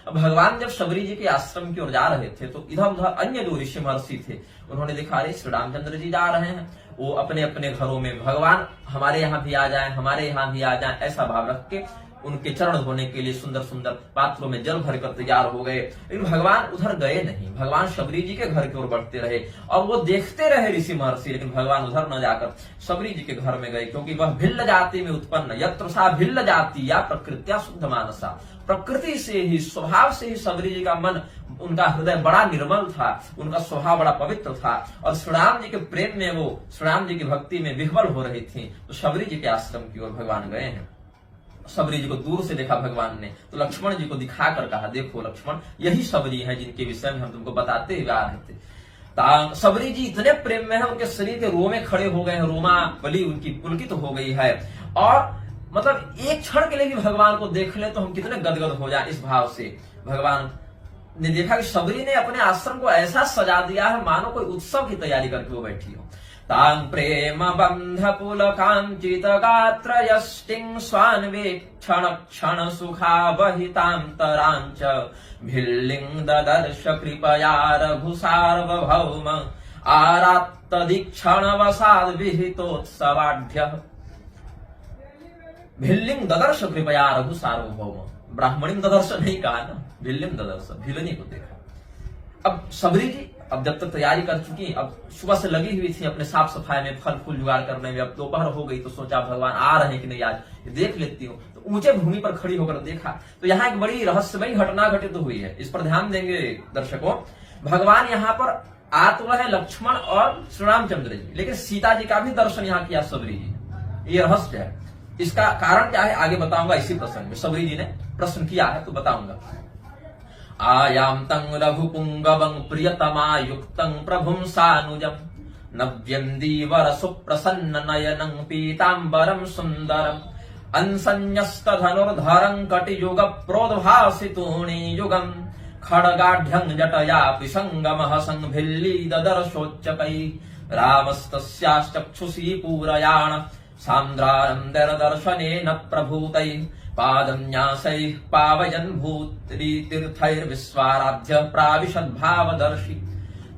भगवान जब शबरी जी के आश्रम की ओर जा रहे थे तो इधर उधर अन्य जो ऋषि महर्षि थे उन्होंने देखा, अरे श्री रामचंद्र जी जा रहे हैं, वो अपने अपने घरों में, भगवान हमारे यहाँ भी आ जाए, हमारे यहाँ भी आ जाए, ऐसा भाव रख के उनके चरण धोने के लिए सुंदर सुंदर पात्रों में जल भर कर तैयार हो गए। लेकिन भगवान उधर गए नहीं, भगवान शबरी जी के घर की ओर बढ़ते रहे और वो देखते रहे ऋषि महर्षि, लेकिन भगवान उधर न जाकर शबरी जी के घर में गए, क्योंकि वह भिल्ल जाति में उत्पन्न, यत्र सा भिल्ल जाति या प्रकृत्या शुद्ध मानसा, प्रकृति से ही, स्वभाव से ही शबरी जी का मन, उनका हृदय बड़ा निर्मल था, उनका स्वभाव बड़ा पवित्र था और श्री राम जी के प्रेम में, वो श्री राम जी की भक्ति में विह्वल हो रही थी। तो शबरी जी के आश्रम की ओर भगवान गए हैं। शबरी जी को दूर से देखा भगवान ने, तो लक्ष्मण जी को दिखाकर कहा, देखो लक्ष्मण, यही शबरी है जिनके विषय में हम तुमको बताते हुए आ रहे थे। शबरी जी इतने प्रेम में है, उनके शरीर के रोमे खड़े हो गए हैं, रोमा बलि उनकी पुलकित हो गई है, और मतलब एक क्षण के लिए भी भगवान को देख ले तो हम कितने गदगद हो जाए इस भाव से। भगवान ने देखा कि शबरी ने अपने आश्रम को ऐसा सजा दिया है मानो कोई उत्सव की तैयारी करके वो बैठी हो। तां प्रेम बंध पुलकांचित गात्र यष्टिं स्वान्वेक्षण क्षण सुखावहितांतरांच भिल्लिं ददर्श कृपया रघुसार्वभौम आरात्तदीक्षण वसाद विहितोत्सवाढ्यः। भिल्लिं ददर्श कृपया रघु सार्वभौम, ब्राह्मणी ददर्श नहीं कहा ना, भिल्लिं ददर्श, भिलनी को देखा। अब शबरी जी अब जब तक तैयारी कर चुकी, अब सुबह से लगी हुई थी अपने साफ सफाई में, फल फूल जुगाड़ करने में। अब दोपहर हो गई तो सोचा भगवान आ रहे हैं कि नहीं, आज देख लेती हूँ। तो ऊंचे भूमि पर खड़ी होकर देखा तो यहाँ एक बड़ी रहस्यमयी घटना घटित हुई है, इस पर ध्यान देंगे दर्शकों। भगवान यहाँ पर आ तो रहे लक्ष्मण और श्री रामचंद्र जी, लेकिन सीता जी का भी दर्शन यहाँ किया शबरी जी। ये रहस्य है, इसका कारण क्या है आगे बताऊंगा इसी प्रसंग में। शबरी जी ने प्रश्न किया है तो बताऊंगा। आयाम तं रघुपुंगवं प्रियतमायुक्तं प्रभुं सानुजं नव्यन्दीवर सुप्रसन्न नयनं पीताम्बरं सुन्दरं अंसन्यस्तधनुर्धरं कटियुग प्रोद्भासितूणी युगं खड्गाढ्यं जटया पिशंगमः संभिल्ली ददर्शोच्चकै रामस्तस्याश्चक्षुषी पूरयाण सान्द्रानन्दर्शनेन प्रभूतैः पादन्यासैः पावयन् भूततीर्थैर्विश्वाराध्य प्राविशद्भावदर्शी।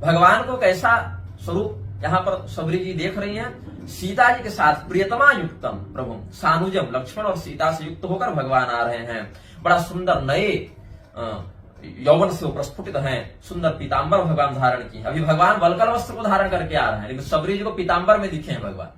भगवान को कैसा स्वरूप यहाँ पर शबरी जी देख रही हैं। सीता जी के साथ प्रियतमा युक्तम प्रभु सानुजम, लक्ष्मण और सीता से युक्त होकर भगवान आ रहे हैं। बड़ा सुंदर नए यौवन से प्रस्फुटित हैं, सुंदर पीताम्बर भगवान धारण की। अभी भगवान वल्कल वस्त्र को धारण करके आ रहे हैं, लेकिन शबरी जी को पीताम्बर में दिखे हैं भगवान।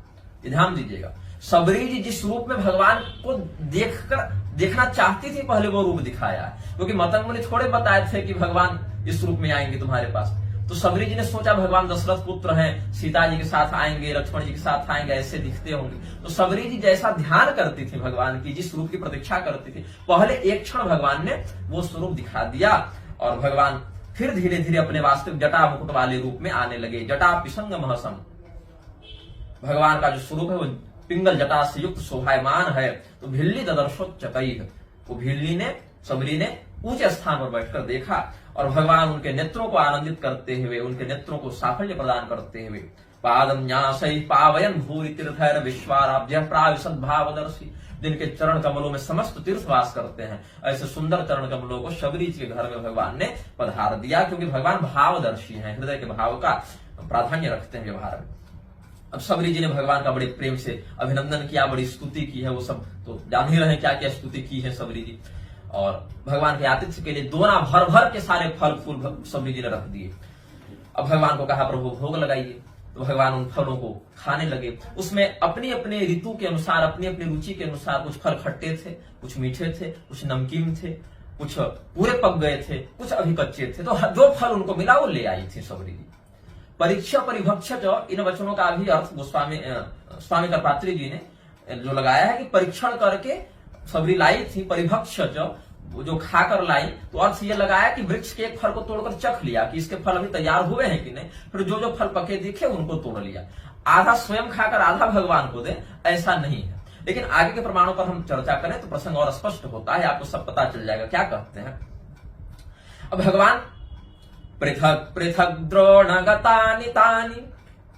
ध्यान दीजिएगा, शबरी जी जिस रूप में भगवान को देखना चाहती थी पहले वो रूप दिखाया है, क्योंकि मतंग मुनि थोड़े बताए थे कि भगवान इस रूप में आएंगे तुम्हारे पास। तो शबरी जी ने सोचा भगवान दशरथ पुत्र हैं, सीता जी के साथ आएंगे, लक्ष्मण जी के साथ आएंगे, ऐसे दिखते होंगे। तो शबरी जी जैसा ध्यान करती थी भगवान की, जिस रूप की प्रतीक्षा करती थी, पहले एक क्षण भगवान ने वो स्वरूप दिखा दिया और भगवान फिर धीरे धीरे अपने वास्तविक जटा मुकुट वाले रूप में आने लगे। जटा पिशंग महसम, भगवान का जो स्वरूप है वो पिंगल जटा से युक्त शोभायमान है। तो भिल्ली ददर्शोच्चकैः, वो भिल्ली ने, शबरी ने ऊंचे स्थान पर बैठकर देखा और भगवान उनके नेत्रों को आनंदित करते हुए, उनके नेत्रों को साफल्य प्रदान करते हुए, पादम न्यासैः पावयन् भूरि तीर्थैर् विश्वाराध्य प्राविशद्भावदर्शी, जिनके चरण कमलों में समस्त तीर्थ वास करते हैं, ऐसे सुंदर चरण कमलों को शबरी जी के घर में भगवान ने पधार दिया, क्योंकि भगवान भावदर्शी हैं, हृदय के भाव का प्राधान्य रखते हैं व्यवहार में। अब शबरी जी ने भगवान का बड़े प्रेम से अभिनंदन किया, बड़ी स्तुति की है, वो सब तो जान ही रहे हैं क्या क्या स्तुति की है शबरी जी। और भगवान के आतिथ्य के लिए दोना भर भर के सारे फल फूल शबरी जी ने रख दिए। अब भगवान को कहा प्रभु भोग लगाइए, तो भगवान उन फलों को खाने लगे। उसमें अपनी अपने ऋतु के अनुसार, अपनी अपनी रुचि के अनुसार कुछ फल खट्टे थे, कुछ मीठे थे, कुछ नमकीन थे, कुछ पूरे पक गए थे, कुछ अभी कच्चे थे। तो जो फल उनको मिला वो ले आई थी शबरी जी। परीक्षा परिभक्ष, इन वचनों का भी अर्थ स्वामी करपात्री जी ने जो लगाया है कि परीक्षण करके शबरी लाई थी, परिभक्ष जो खाकर लाई, तो अर्थ ये लगाया कि वृक्ष के एक फल को तोड़कर चख लिया कि इसके फल अभी तैयार हुए हैं कि नहीं, फिर जो जो फल पके दिखे उनको तोड़ लिया। आधा स्वयं खाकर आधा भगवान को दे, ऐसा नहीं है। लेकिन आगे के प्रमाणों पर हम चर्चा करें तो प्रसंग और स्पष्ट होता है, आपको सब पता चल जाएगा क्या कहते हैं। अब भगवान पृथक पृथक द्रोणगतानि तानि,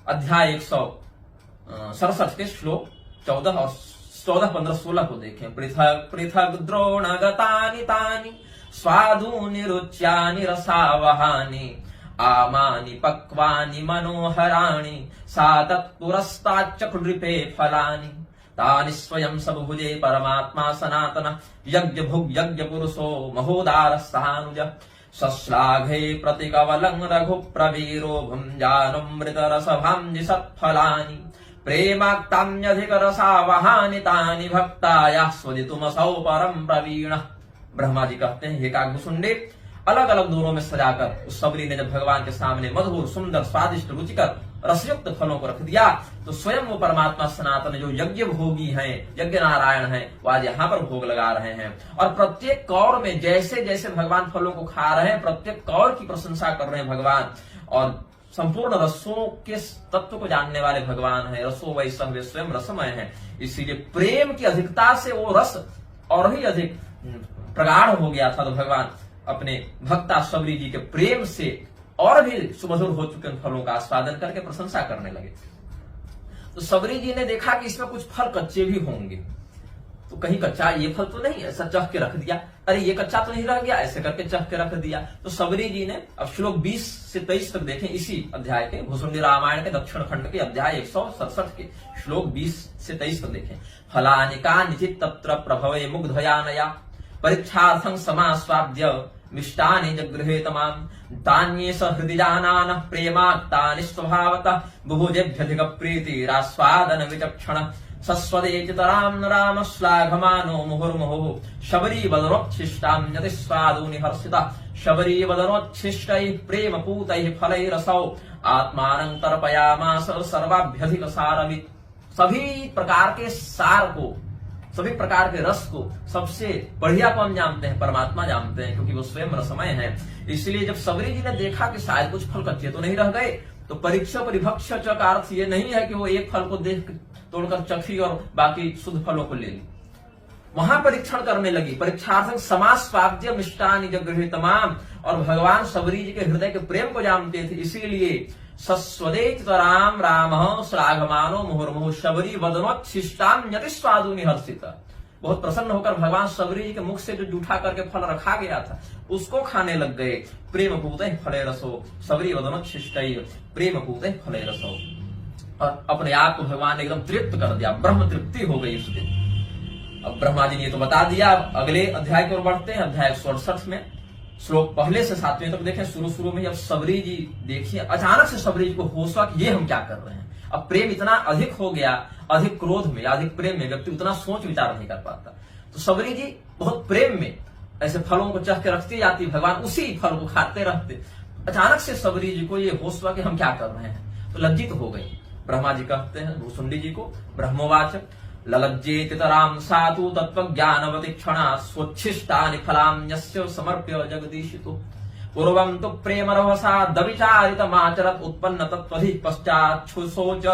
अध्याय 167 के श्लोक 14 और 14, 15, 16 को देखें। पृथक पृथक द्रोणगतानि तानि स्वादूनि रुच्यानि रसावहानि आमानि पक्वानि मनोहराणि सा तत्पुरस्ताच्च कृपे फलानि तानि स्वयं सबभुजे परमात्मा सनातन यज्ञ भुग यज्ञ पुरुषो महोदार सहानुज सश्लाघे प्रतिकवलं रघु प्रवीरो भुञ्जानुमृत रसभांजि सत्फलानि प्रेमाक्तान्यधिक रसावहानि तानि भक्ताया स्वदितुमसौ परम प्रवीण। ब्रह्मा जी कहते हैं, हे काकभुसुंडे, अलग अलग दोनों में सजाकर उस सबरी ने जब भगवान के सामने मधुर सुंदर स्वादिष्ट रुचिकर रसयुक्त फलों को रख दिया तो स्वयं वो परमात्मा सनातन जो यज्ञ भोगी हैं, यज्ञ नारायण हैं, वो आज यहाँ पर भोग लगा रहे हैं। और प्रत्येक कौर में जैसे जैसे भगवान फलों को खा रहे हैं, प्रत्येक कौर की प्रशंसा कर रहे हैं भगवान। और संपूर्ण रसों के तत्व को जानने वाले भगवान हैं। रसो वैसा वे स्वयं रसमय हैं, इसीलिए प्रेम की अधिकता से वो रस और भी अधिक प्रगाढ़ हो गया था। तो भगवान अपने भक्ता सबरी जी के प्रेम से और भी सुमधुर हो चुके फलों का आस्वादन करके प्रशंसा करने लगे। तो सबरी जी ने देखा कि इसमें कुछ फल कच्चे भी होंगे, तो कहीं कच्चा ये फल तो नहीं, ऐसा चख के रख दिया, अरे ये कच्चा तो नहीं रह गया, ऐसे करके चख के रख दिया। तो सबरी जी ने अब श्लोक 20 से 23 तक देखें इसी अध्याय के, भुसुंडी रामायण के दक्षिण खंड के अध्याय 167 के श्लोक 20 से 23 तक देखें। फलानि कानिचित् तत्र प्रभवे मुग्धयानया परीक्षार्थं समास्वाद्य मिष्टानि जगृहेत मां तान्ये स हृदि जानानः प्रेमाक्तानि स्वभावतः बुभुजेभ्यधिक प्रीतिरास्वादन विचक्षण सस्वदेचितराम राम श्लाघमानो मुहुर्मुहुः शबरी वदनोच्छिष्टां यतिस्वादूनि हर्षितः शबरी वदनोच्छिष्टैः प्रेमपूतैः फलैरसौ आत्मानं तर्पयामास सर्वाभ्यधिक सारवित्। सभी प्रकार के सार को, सभी प्रकार के रस को सबसे बढ़िया कौन जानते हैं? परमात्मा जानते हैं, क्योंकि वो स्वयं रसमय हैं। इसलिए जब सबरी जी ने देखा कि शायद कुछ फल कच्चे तो नहीं रह गए, तो परीक्षा परिभक्ष्य च का अर्थ ये नहीं है कि वो एक फल को देख तोड़कर चखी और बाकी शुद्ध फलों को ले ली। वहां परीक्षण करने लगी। परीक्षार्थं समास्वाद्य मिष्टानि जगृहे तमाम, और भगवान सबरी जी के हृदय के प्रेम को जानते थे, इसीलिए सस्वदेचितराम राम श्लाघमानो मुहुर्मुहुः शबरी वदनोच्छिष्टां यतिस्वादूनि हर्षित। बहुत प्रसन्न होकर भगवान सबरी जी के मुख से जो जूठा करके फल रखा गया था उसको खाने लग गए। प्रेमपूतैः फलैरसो शबरी वदनोच्छिष्टैः प्रेमपूतैः फलैरसो। और अपने आप को भगवान ने एकदम तृप्त कर दिया, ब्रह्म तृप्ति हो गई उस दिन। अब ब्रह्मा जी ने तो बता दिया, अगले अध्याय की ओर बढ़ते हैं। अध्याय 168 में श्लोक पहले से 7वें तक देखें। शुरू में जब सबरी जी देखिए, अचानक से सबरी जी को होश हुआ कि ये हम क्या कर रहे हैं। अब प्रेम इतना अधिक हो गया, अधिक क्रोध में, अधिक प्रेम में व्यक्ति उतना सोच विचार नहीं कर पाता। तो सबरी जी बहुत प्रेम में ऐसे फलों को चख के रखती जाती, भगवान उसी फल को खाते रहते। अचानक से सबरी जी को ये होश हुआ कि हम क्या कर रहे हैं, तो लज्जित हो गई। ब्रह्मा जी कहते हैं भुसुंडी जी को, ब्रह्मोवाच ललज्जेतितरां सातु तत्त्वज्ञानवति क्षणात् स्वच्छिष्टानि फलान्यस्य समर्प्य जगदीशितु पूर्वं तु प्रेमरभसा दविचारितमाचरत् उत्पन्न तत्त्वधिक पश्चाच्छुशोच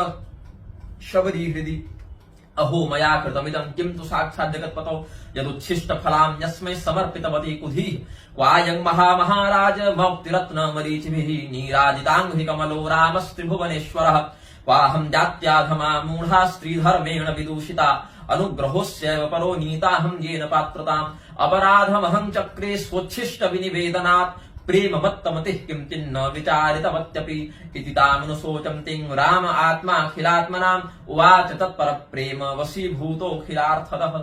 शबरी हृदि अहो मया कृतमिदं किं तु साक्षात् जगत्पतौ यदुच्छिष्ट फलान्यस्मै समर्पितवती कुधिः क्वायं महाराज मौक्तिरत्न मरीचिभिः नीराजिताङ्घ्रि कमलो रामस्त्रिभुवनेश्वरः वाहं जात्याधमा मूढ़ा स्त्रीधर्मेण विदूषिता अनुग्रहोस्यैव परो नीताहं येन पात्रताम् अपराधमहं चक्रे स्वच्छिष्ट विनिवेदनात् प्रेमवत्तमतिः किं चिन्न विचारितवत्यपि इति तामनुशोचन्तिं राम आत्माखिलात्मनाम् उवाच तत्पर प्रेम वशीभूतोऽखिलार्थतः।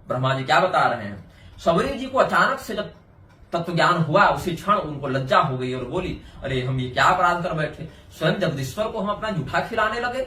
ब्रह्मा जी क्या बता रहे हैं? सबरी जी को अचानक से जब तत्व ज्ञान हुआ, उसी क्षण उनको लज्जा हो गई और बोली, अरे हम ये क्या अपराध कर बैठे, स्वयं जगदीश्वर को हम अपना जूठा खिलाने लगे।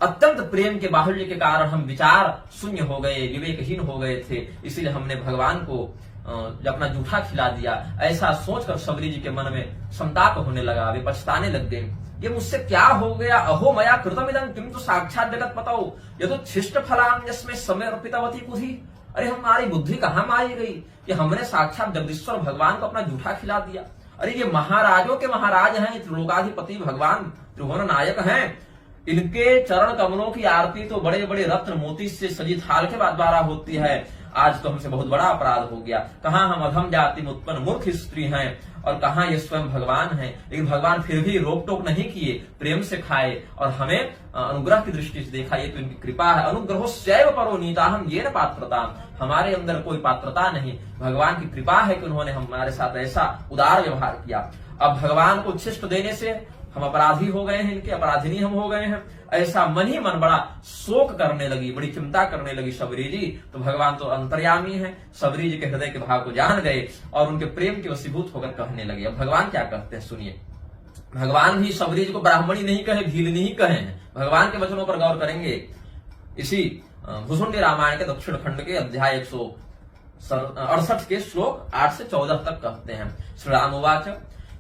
अत्यंत प्रेम के बाहुल्य के कारण हम विचार शून्य हो गए, विवेकहीन हो गए थे, इसीलिए हमने भगवान को अपना जूठा खिला दिया। ऐसा सोचकर सबरी जी के मन में संताप होने लगा, वे पछताने लग गए, ये मुझसे क्या हो गया। अहो मया कृतमिदं किं तु साक्षात् जगत्पतौ यदुच्छिष्ट फलान्यस्मै समर्पितवती कुधिः। अरे हमारी बुद्धि कहाँ मारी गई कि हमने साक्षात जगदीश्वर भगवान को अपना जूठा खिला दिया। अरे ये महाराजों के महाराज हैं, त्रिलोकाधिपति भगवान त्रिभुवन नायक हैं, इनके चरण कमलों की आरती तो बड़े बड़े रत्न मोती से सजी थाल के द्वारा होती है। आज तो हमसे बहुत बड़ा अपराध हो गया। कहाँ हम अधम जाति में उत्पन्न मूर्ख स्त्री हैं और कहाँ ये स्वयं भगवान हैं। लेकिन भगवान फिर भी रोक टोक नहीं किए, प्रेम से खाए और हमें अनुग्रह की दृष्टि से देखा। ये तो इनकी कृपा है। अनुग्रहोस्यैव परो नीताहं येन पात्रताम्। हमारे अंदर कोई पात्रता नहीं, भगवान की कृपा है कि उन्होंने हमारे साथ ऐसा उदार व्यवहार किया। अब भगवान को उच्छिष्ट देने से हम अपराधी हो गए हैं, इनके अपराधिनी हम हो गए हैं। ऐसा मन ही मन बड़ा शोक करने लगी, बड़ी चिंता करने लगी शबरी जी। तो भगवान तो अंतर्यामी है, शबरी जी के हृदय के भाव को जान गए और उनके प्रेम के वशीभूत होकर कहने लगे। अब भगवान क्या कहते हैं सुनिए। भगवान भी शबरी जी को ब्राह्मणी नहीं कहे, भीलनी ही कहे हैं। भगवान के वचनों पर गौर करेंगे। इसी भुसुंडी रामायण के दक्षिण खंड के अध्याय 168 के श्लोक 8 से 14 तक कहते हैं। श्री रामोवाच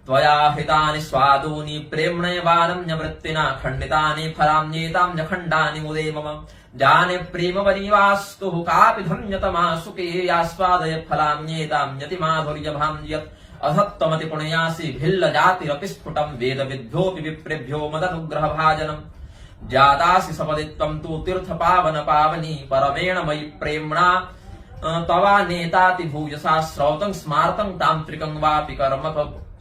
त्वया हितानि स्वादूनि प्रेम्णयवानम् वृत्तिना खंडितानि फलान्येताम् खंडानि मुदे मम जाने प्रेम वनिवास्तु कापि धन्यतमा सुखे यास्वादय फलान्येताम् यतिमाधुर्यभाम् यत् अधत्तमति पुण्यासि भिल्ल जातिरपि स्फुटम् वेद विद्योऽपि विप्रेभ्यो मदनुग्रह भाजनम् जातासि सपदि त्वम् तु तीर्थ पावन पावनी परमेण मयि प्रेम्णा तवा नेताति भूयसा श्रौतं स्मार्तं तांत्रिकं वापि कर्म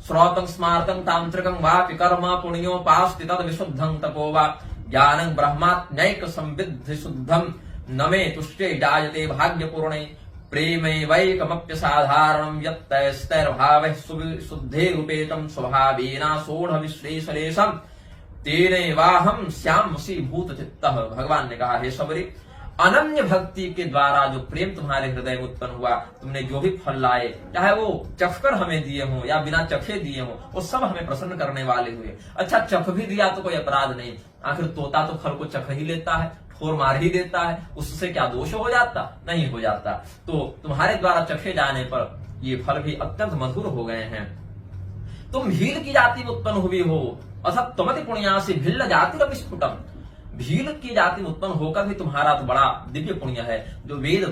श्रौतं स्मार्तं तांत्रिकं वापि कर्म पुण्योपास्ति तद् विशुद्धं तपो वा ज्ञानं ब्रह्मात्मैक संविद्धि शुद्धं न मे तुष्टे जायते भाग्यपूर्णे प्रेमैवैकमप्य साधारणं यत्तैस्तैर्भावैः शुद्धे रूपेतं स्वभावेना सोढ़ विश्लेषलेशम् तेनैवाहं श्यामसी भूत चित्तः। भगवान ने कहा, हे शबरी, अनन्य भक्ति के द्वारा जो प्रेम तुम्हारे हृदय में उत्पन्न हुआ, तुमने जो भी फल लाए, चाहे वो चखकर हमें दिए हों या बिना चखे दिए हों, वो सब हमें प्रसन्न करने वाले हुए। अच्छा, चख भी दिया तो कोई अपराध नहीं, आखिर तोता तो फल को चख ही लेता है, ठोर मार ही देता है, उससे क्या दोष हो जाता? नहीं हो जाता। तो तुम्हारे द्वारा चखे जाने पर ये फल भी अत्यंत मधुर हो गए हैं। तुम भील की जाति में उत्पन्न हुई हो, अर्थात त्वमति पुण्यासि भिल्ल जातिरपि स्फुटम्। भील की जाति में उत्पन्न होकर भी तुम्हारा तो बड़ा दिव्य पुण्य है। जो वेद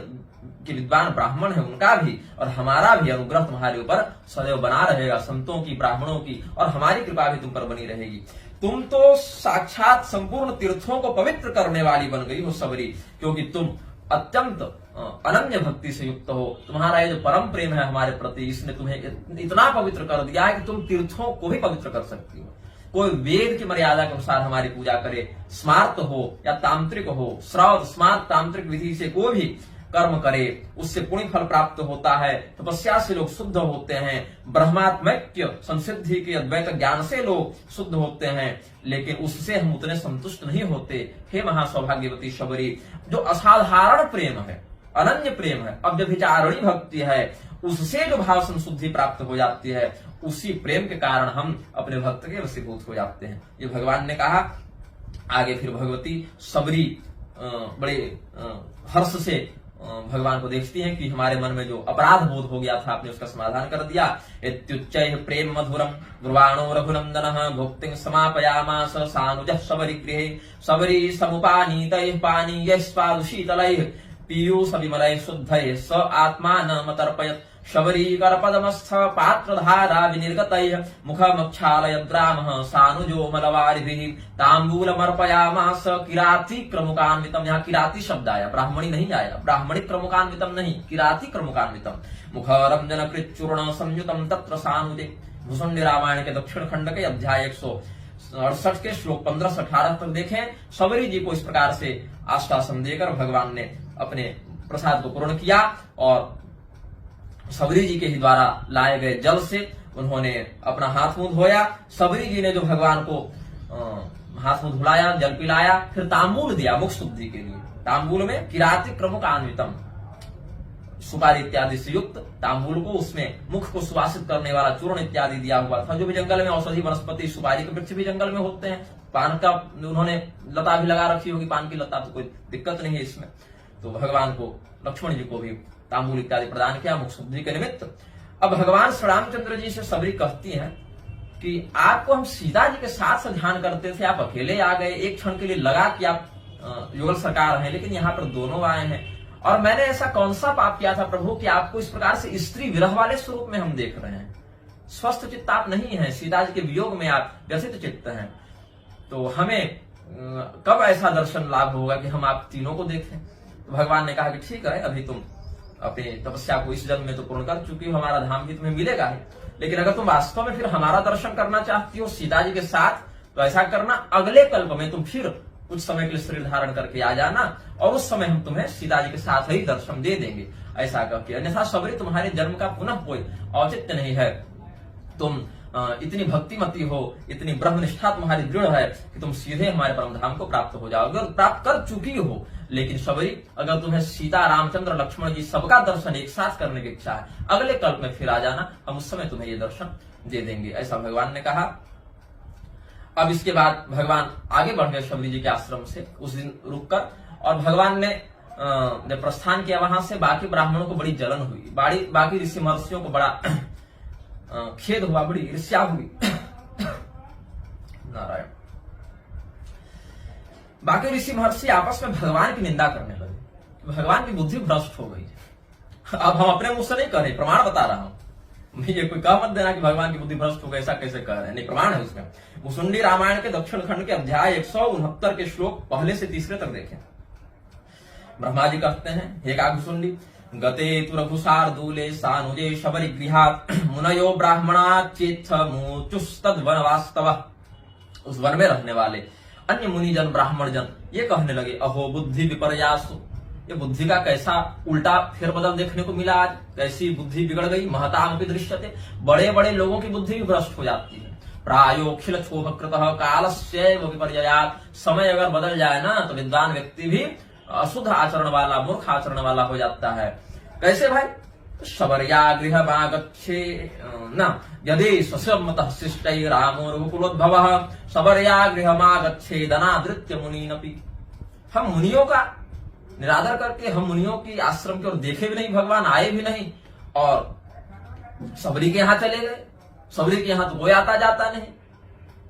के विद्वान ब्राह्मण है उनका भी और हमारा भी अनुग्रह तुम्हारे ऊपर सदैव बना रहेगा, संतों की, ब्राह्मणों की, और हमारी कृपा भी तुम पर बनी रहेगी। तुम तो साक्षात संपूर्ण तीर्थों को पवित्र करने वाली बन गई हो शबरी, क्योंकि तुम अत्यंत अनन्य भक्ति से युक्त हो। तुम्हारा ये जो परम प्रेम है हमारे प्रति, इसने तुम्हें इतना पवित्र कर दिया है कि तुम तीर्थों को भी पवित्र कर सकती हो। कोई वेद की मर्यादा के अनुसार हमारी पूजा करे, स्मार्त हो या तांत्रिक हो, श्राद्ध स्मार्त तांत्रिक विधि से कोई भी कर्म करे, उससे पुण्य फल प्राप्त होता है। तपस्या से लोग शुद्ध होते हैं, ब्रह्मात्मैक्य संसिद्धि के अद्वैत ज्ञान से लोग शुद्ध होते हैं, लेकिन उससे हम उतने संतुष्ट नहीं होते। हे महासौभाग्यवती शबरी, जो असाधारण प्रेम है, अनन्य प्रेम है, अब जब विचारणी भक्ति है, उससे जो भाव संशुद्धि प्राप्त हो जाती है, उसी प्रेम के कारण हम अपने भक्त के वशीभूत हो जाते हैं। ये भगवान ने कहा। आगे फिर भगवती शबरी बड़े हर्ष से भगवान को देखती हैं कि हमारे मन में जो अपराध बोध हो गया था, आपने उसका समाधान कर दिया। इत्युच्चैः प्रेम मधुरम ब्रुवाणो रघुनंदनः भुक्तिं समापयामास सानुजः शबरी गृहे शबरी समुपानीतैः पानीयैः स्वादुशीतलैः पीयूष विमलैः शुद्धैः स आत्मानमतर्पयत् शबरी करपदमस्थ पात्रधारा विनिर्गतैः मुखमक्षालयद्रामः सानुजो मलवारिभिः ताम्बूलमर्पयामास किराती क्रमुकान्वितम्। यहाँ किराती शब्द आया, ब्राह्मणी नहीं आया, ब्राह्मणी क्रमुकान्वितम् नहीं, किराती क्रमुकान्वितम्। मुखरंजन कृच्चूर्ण संयुतम् तत्र सानुजे। भुसुंडी रामायण के दक्षिण खंड के अध्याय 168 के श्लोक 15 से 18 तक देखें। शबरी जी को इस प्रकार से आश्वासन देकर भगवान ने अपने प्रसाद को पूर्ण किया और शबरी जी के ही द्वारा लाए गए जल से उन्होंने अपना हाथ मुंह धोया। शबरी जी ने जो भगवान को हाथ मुंह धुलाया, जल पिलाया, फिर तांबूल दिया मुख शुद्धि के लिए। तांबूल में किराती क्रमुकान्वितम, सुपारी इत्यादि से युक्त तांबूल को, उसमें मुख को सुवासित करने वाला चूर्ण इत्यादि दिया हुआ था। जो भी जंगल में औषधि वनस्पति, सुपारी के वृक्ष भी जंगल में होते हैं, पान का उन्होंने लता भी लगा रखी होगी, पान की लता, तो कोई दिक्कत नहीं है इसमें। तो भगवान को, लक्ष्मण जी को भी तांबूल इत्यादि प्रदान किया मुख शुद्धि के निमित्त। अब भगवान श्री रामचंद्र जी से शबरी कहती हैं कि आपको हम सीता जी के साथ से ध्यान करते थे, आप अकेले आ गए, एक क्षण के लिए लगा कि आप युगल सरकार हैं, लेकिन यहाँ पर दोनों आए हैं। और मैंने ऐसा कौन सा पाप किया था प्रभु कि आपको इस प्रकार से स्त्री विरह वाले स्वरूप में हम देख रहे हैं? स्वस्थ चित्त आप नहीं है, सीता जी के वियोग में आप व्यथित चित्त हैं। तो हमें कब ऐसा दर्शन लाभ होगा कि हम आप तीनों को देखें? तो भगवान ने कहा कि ठीक है, अभी तुम अपनी तपस्या को इस जन्म में तो पूर्ण कर चुकी हो, हमारा धाम भी तुम्हें मिलेगा ही, लेकिन अगर तुम वास्तव में फिर हमारा दर्शन करना चाहती हो सीता जी के साथ, तो ऐसा करना, अगले कल्प में तुम फिर कुछ समय के लिए शरीर धारण करके आ जाना और उस समय हम तुम्हें सीता जी के साथ ही दर्शन दे देंगे, ऐसा कहके। अन्यथा शबरी तुम्हारे जन्म का पुनः कोई औचित्य नहीं है। तुम इतनी भक्तिमती हो, इतनी ब्रह्मनिष्ठा तुम्हारी दृढ़ है कि तुम सीधे हमारे परम धाम को प्राप्त हो जाओगे और प्राप्त कर चुकी हो। लेकिन शबरी, अगर तुम्हें सीता, रामचंद्र, लक्ष्मण जी सबका दर्शन एक साथ करने की इच्छा है, अगले कल्प में फिर आ जाना, हम उस समय तुम्हें ये दर्शन दे देंगे, ऐसा भगवान ने कहा। अब इसके बाद भगवान आगे बढ़ गए शबरी जी के आश्रम से उस दिन रुककर, और भगवान ने जब प्रस्थान किया वहां से, बाकी ब्राह्मणों को बड़ी जलन हुई, बाकी ऋषि महर्षियों को बड़ा खेद हुआ, बड़ी ईर्ष्या हुई। नारायण। बाकी ऋषि महर्षि आपस में भगवान की निंदा करने लगे, भगवान की बुद्धि भ्रष्ट हो गई। अब हम अपने मुंह से नहीं कह रहे, प्रमाण बता रहा हूं। ये कोई कह मत देना कि भगवान की बुद्धि भ्रष्ट हो गई, ऐसा कैसे कह रहे हैं, नहीं, प्रमाण है उसमें। भुसुंडी रामायण के दक्षिण खंड के अध्याय 169 के श्लोक पहले से तीसरे तक देखें। ब्रह्मा जी कहते हैं, हे काकुसुंडी, गते तु रघुशार्दूले सानुजे शबरी गृहात् मुनयो ब्राह्मणा चेत्थ मुचुस्तद वनवास्तवः। उस वन में रहने वाले अन्य मुनिजन, ब्राह्मण जन ये कहने लगे, अहो बुद्धि विपर्यासु, ये बुद्धि का कैसा उल्टा फेरबदल देखने को मिला आज, कैसी बुद्धि बिगड़ गई। महतामपि दृश्यते, बड़े बड़े लोगों की बुद्धि भी भ्रष्ट हो जाती है। प्रायोखिल क्षोभकृतः कालस्यैव विपर्ययात्, समय अगर बदल जाए ना तो विद्वान व्यक्ति भी अशुद्ध आचरण वाला, मूर्ख आचरण वाला हो जाता है। कैसे भाई? शबर्या गृहमागच्छे न यदि स्वसम्मतः शिष्टैः रामो रघुकुलोद्भवः शबर्या गृहमागच्छे दनादृत्य मुनीनपि। हम मुनियों का निरादर करके, हम मुनियों की आश्रम की ओर देखे भी नहीं, भगवान आए भी नहीं, और सबरी के यहाँ चले गए। सबरी के यहाँ तो कोई आता जाता नहीं,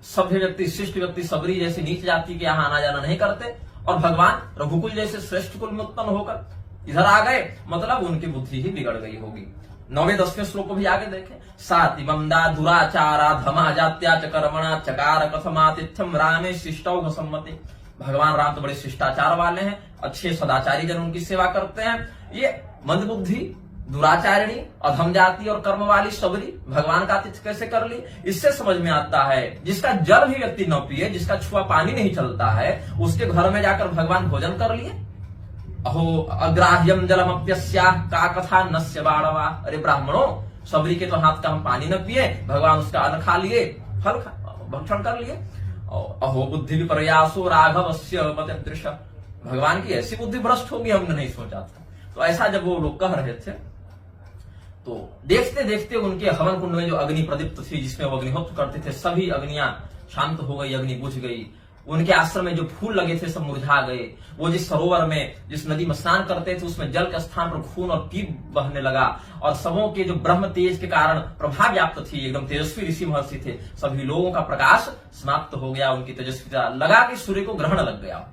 सभ्य व्यक्ति, शिष्ट व्यक्ति सबरी जैसी नीच जाति के यहाँ आना जाना नहीं करते, और भगवान रघुकुल जैसे श्रेष्ठ कुल में उत्पन्न होकर इधर आ गए, मतलब उनकी बुद्धि ही बिगड़ गई होगी। 9वें-10वें श्लोक को भी आगे देखें। सातिमंदा दुराचारा धमा जात्या च कर्मणा चकार कथमातिथ्यम रामे शिष्टौघ सम्मते। भगवान राम तो बड़े शिष्टाचार वाले हैं, अच्छे सदाचारी जन उनकी सेवा करते हैं। ये मंदबुद्धि, दुराचारिणी, अधम जाति और कर्म वाली सबरी भगवान का आतिथ्य कैसे कर ली? इससे समझ में आता है, जिसका जल भी व्यक्ति न पिए, जिसका छुआ पानी नहीं चलता है, उसके घर में जाकर भगवान भोजन कर लिए। अहो अग्राह्यम जलमप्यस्याः का कथा नस्य बाणवा। अरे ब्राह्मणों, सबरी के तो हाथ का हम पानी न पिए, भगवान उसका अन्न खा लिए, फल भक्षण कर लिए। अहो बुद्धि विपर्यासो राघवस्य मतदृश। भगवान की ऐसी बुद्धि भ्रष्ट होगी, हमने नहीं सोचा था। तो ऐसा जब वो लोग कह रहे थे, तो देखते देखते उनके हवन कुंड में जो अग्नि प्रदीप्त थी, जिसमें वो अग्निहोत्र करते थे, सभी अग्नियां शांत हो गई, अग्नि बुझ गई। उनके आश्रम में जो फूल लगे थे सब मुरझा गए। वो जिस सरोवर में, जिस नदी में स्नान करते थे, उसमें जल के स्थान पर खून और पीप बहने लगा, और सबों के जो ब्रह्म तेज के कारण प्रभा व्याप्त थी, एकदम तेजस्वी ऋषि महर्षि थे, सभी लोगों का प्रकाश समाप्त हो गया, उनकी तेजस्विता लगा कि सूर्य को ग्रहण लग गया।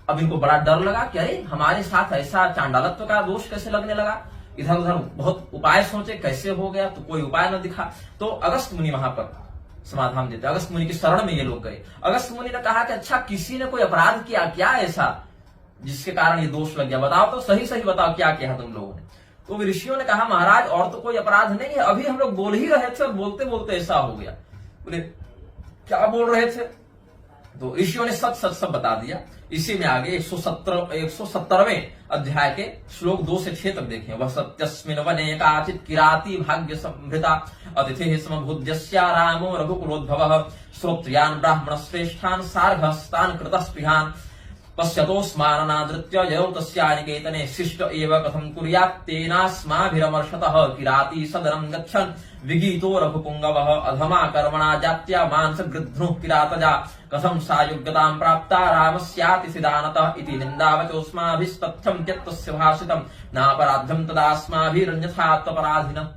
अब इनको बड़ा डर लगा कि अरे हमारे साथ ऐसा चांडालत्व का दोष कैसे लगने लगा। इधर उधर बहुत उपाय सोचे, कैसे हो गया, तो कोई उपाय न दिखा। तो अगस्त मुनि वहां पर समाधान देते, अगस्त मुनि की शरण में ये लोग गए। अगस्त मुनि ने कहा कि अच्छा, किसी ने कोई अपराध किया क्या ऐसा जिसके कारण ये दोष लग गया, बताओ तो सही सही बताओ, क्या किया तुम लोगों ने। तो ऋषियों ने कहा, महाराज और तो कोई अपराध नहीं है, अभी हम लोग बोल ही रहे थे और बोलते बोलते ऐसा हो गया। बोले क्या बोल रहे थे? तो ऋषियों ने सच सच सब बता दिया। इसी में आगे 170वें अध्याय के श्लोक 2 से 6 तक देखें। वह सत्यस्मिन् वने काचित् किराती भाग्य संभृता अतिथि समभुज्यस्या रामो रघुकुलोद्भवः श्रोत्रियान् ब्राह्मण श्रेष्ठान् सार्घस्तान् कृतस्पृहान् पश्यतो स्मारणादृत्य जयो तस्यानिकेतने शिष्ट एव कथं कुर्यात् तेनास्माभिरमर्षतः किराती सदनं गच्छन् विगीतो रघुपुंगवः अधमा कर्मणा जात्या मांस गृध्नुः किरातजा कथं सा योग्यतां प्राप्ता रामस्याति सिदानतः इति निन्दावचोऽस्माभिस्तथ्यं त्यक्तस्य भाषितं नापराध्यं तदास्माभिरन्यथात्मपराधिनः।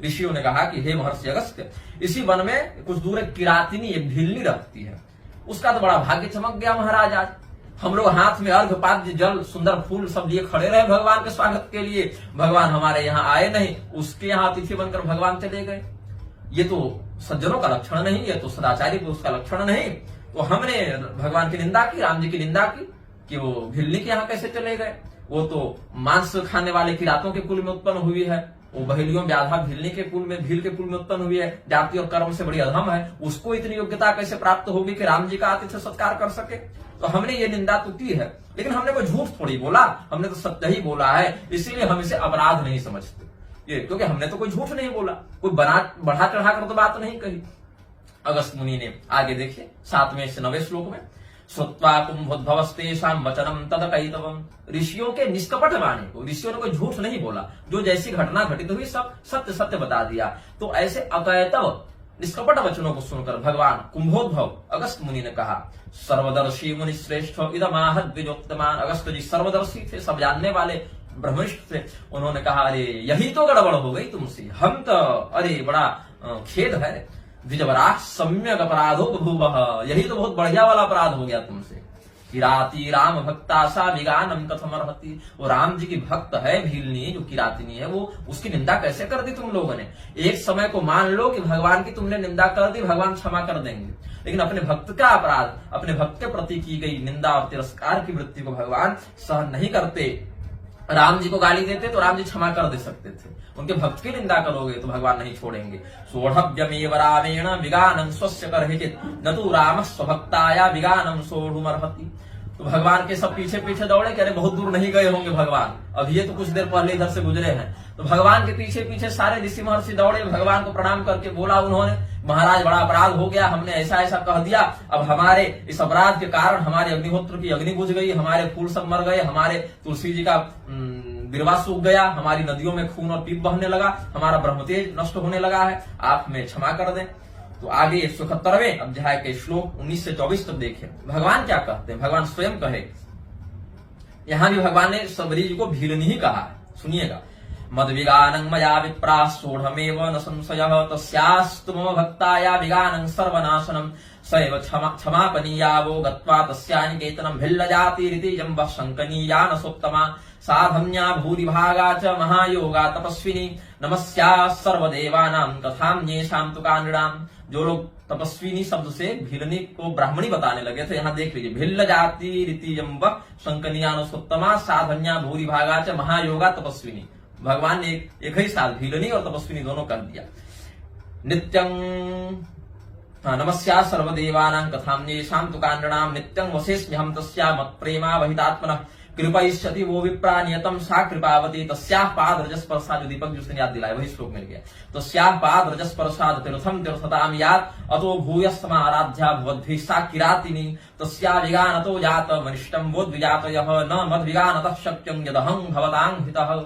ऋषियों ने कहा कि हे महर्षि अगस्त्य, इसी वन में कुछ दूर एक किरातिनी, एक भीलनी रहती है, उसका तो बड़ा भाग्य चमक गया महाराज। आज हम लोग हाथ में अर्घ पाद्य जल सुंदर फूल सब लिए खड़े रहे भगवान के स्वागत के लिए, भगवान हमारे यहाँ आए नहीं, उसके यहाँ अतिथि बनकर भगवान चले गए। ये तो सज्जनों का लक्षण नहीं, ये तो सदाचारी पुरुष का लक्षण नहीं। तो हमने भगवान की निंदा की, राम जी की निंदा की कि वो भिल्ली के यहाँ कैसे चले गए। वो तो मांस खाने वाले किरातों के कुल में उत्पन्न हुई है, वो बहेलियों में आधा भिल्ली के कुल में, भील के कुल में उत्पन्न हुई है, जाति और कर्म से बड़ी अधम है, उसको इतनी योग्यता कैसे प्राप्त होगी कि राम जी का आतिथ्य सत्कार कर सके। तो हमने ये निंदा तो की है, लेकिन हमने कोई झूठ थोड़ी बोला, हमने तो सत्य ही बोला है, इसीलिए हम इसे अपराध नहीं समझते ये, क्योंकि हमने तो कोई झूठ नहीं बोला, कोई बढ़ा चढ़ा कर तो बात नहीं कही। अगस्त मुनि ने आगे देखिए 7वें से 9वें श्लोक में, श्रुत्वा कुंभोद्भवस्तेषां वचनम तदकैतवम्, ऋषियों के निष्कपट वाणी को, ऋषियों ने कोई झूठ नहीं बोला, जो जैसी घटना घटित हुई सब सत्य सत्य बता दिया। तो ऐसे अकैतव निष्कपट वचनों को सुनकर भगवान कुंभोद्भव अगस्त मुनि ने कहा, सर्वदर्शी मुनि श्रेष्ठ इदमाह द्विजोत्तमान। अगस्त जी सर्वदर्शी थे, सब जानने वाले ब्रह्मनिष्ठ थे। उन्होंने कहा, अरे यही तो गड़बड़ हो गई तुमसे, हम तो अरे बड़ा खेद है, द्विजवरा सम्यक अपराधो बभूवः, यही तो बहुत बढ़िया वाला अपराध हो गया तुमसे। किराती राम भक्ता सा विगानम कथम अर्हति, वो राम जी की भक्त है भीलनी, जो किरातिनी है, वो उसकी निंदा कैसे कर दी तुम लोगों ने। एक समय को मान लो कि भगवान की तुमने निंदा कर दी, भगवान क्षमा कर देंगे, लेकिन अपने भक्त का अपराध, अपने भक्त के प्रति की गई निंदा और तिरस्कार की वृत्ति को भगवान सहन नहीं करते। राम जी को गाली देते तो राम जी क्षमा कर दे सकते थे, उनके भक्त की निंदा करोगे तो भगवान नहीं छोड़ेंगे। सोढ़व्यमेव रामेण विगानं स्वस्य कर्हिचित्, न तु रामः स्वभक्ताया विगानं सोढ़ुमर्हति। तो भगवान के सब पीछे पीछे दौड़े, कह रहे बहुत दूर नहीं गए होंगे भगवान, अब ये तो कुछ देर पहले इधर से गुजरे हैं। तो भगवान के पीछे पीछे सारे ऋषि महर्षि दौड़े, भगवान को प्रणाम करके बोला उन्होंने, महाराज बड़ा अपराध हो गया, हमने ऐसा ऐसा कह दिया, अब हमारे इस अपराध के कारण हमारे अग्निहोत्र की अग्नि बुझ गई, हमारे फूल सब मर गए, हमारे तुलसी जी का बिरवा सूख गया, हमारी नदियों में खून और पीप बहने लगा, हमारा ब्रह्मतेज नष्ट होने लगा है, आप हमें क्षमा कर दें। तो आगे 171वें अध्याय के श्लोक 19 से 24 तक देखें, भगवान क्या कहते हैं, भगवान स्वयं कहे। यहां भी भगवान ने सबरी जी को भीलनी ही कहा है, सुनिएगा। मद विगानं मया विप्रा सोढ़मेव न संशयः, तस्यास्तु मम भक्ताया विगानं सर्वनाशनम्, सैव क्षमापनीयावो गत्वा तस्यानिकेतनं, भिल्लजातिरिति जम्बः शङ्कनीया न सोत्तमा, साधन्या भूरिभागा च महायोगा तपस्विनी, नमस्या सर्वदेवानां कथाम्येषां तु कानृणाम्। जो लोग तपस्विनी शब्द से भिलनी को ब्राह्मणी बताने लगे थे, यहां देख लीजिए, भिल्ल जाति रीति जम्ब शंकनिया न सोत्तमा, साधन्या भूरिभागा च महायोगा तपस्विनी। भगवान ने एक ही साथ भिलनी और तपस्विनी दोनों कर दिया। नित्यं नमस्या सर्वदेवानां कथाम्येषां तु कानृणाम्, नित्यं वसेस्म्यहं तस्या मत्प्रेमा वहितात्मनः, कृपयिष्यति वो विप्रा नियतम सा कृपावती, तस्याः पाद रजस्पर्शाद, जो दीपक जी उसने याद दिलाया वही श्लोक मिल गया। तस्याः पाद रजस्पर्शाद तीर्थम तीर्थताम यात, अतो भूयस्तमा आराध्या भवद्भिः सा किरातिनी, तस्या विगानतो जात मनिष्टम वो द्विजातयः, न मद विगानतः शक्यं यदहं भवतां हितः।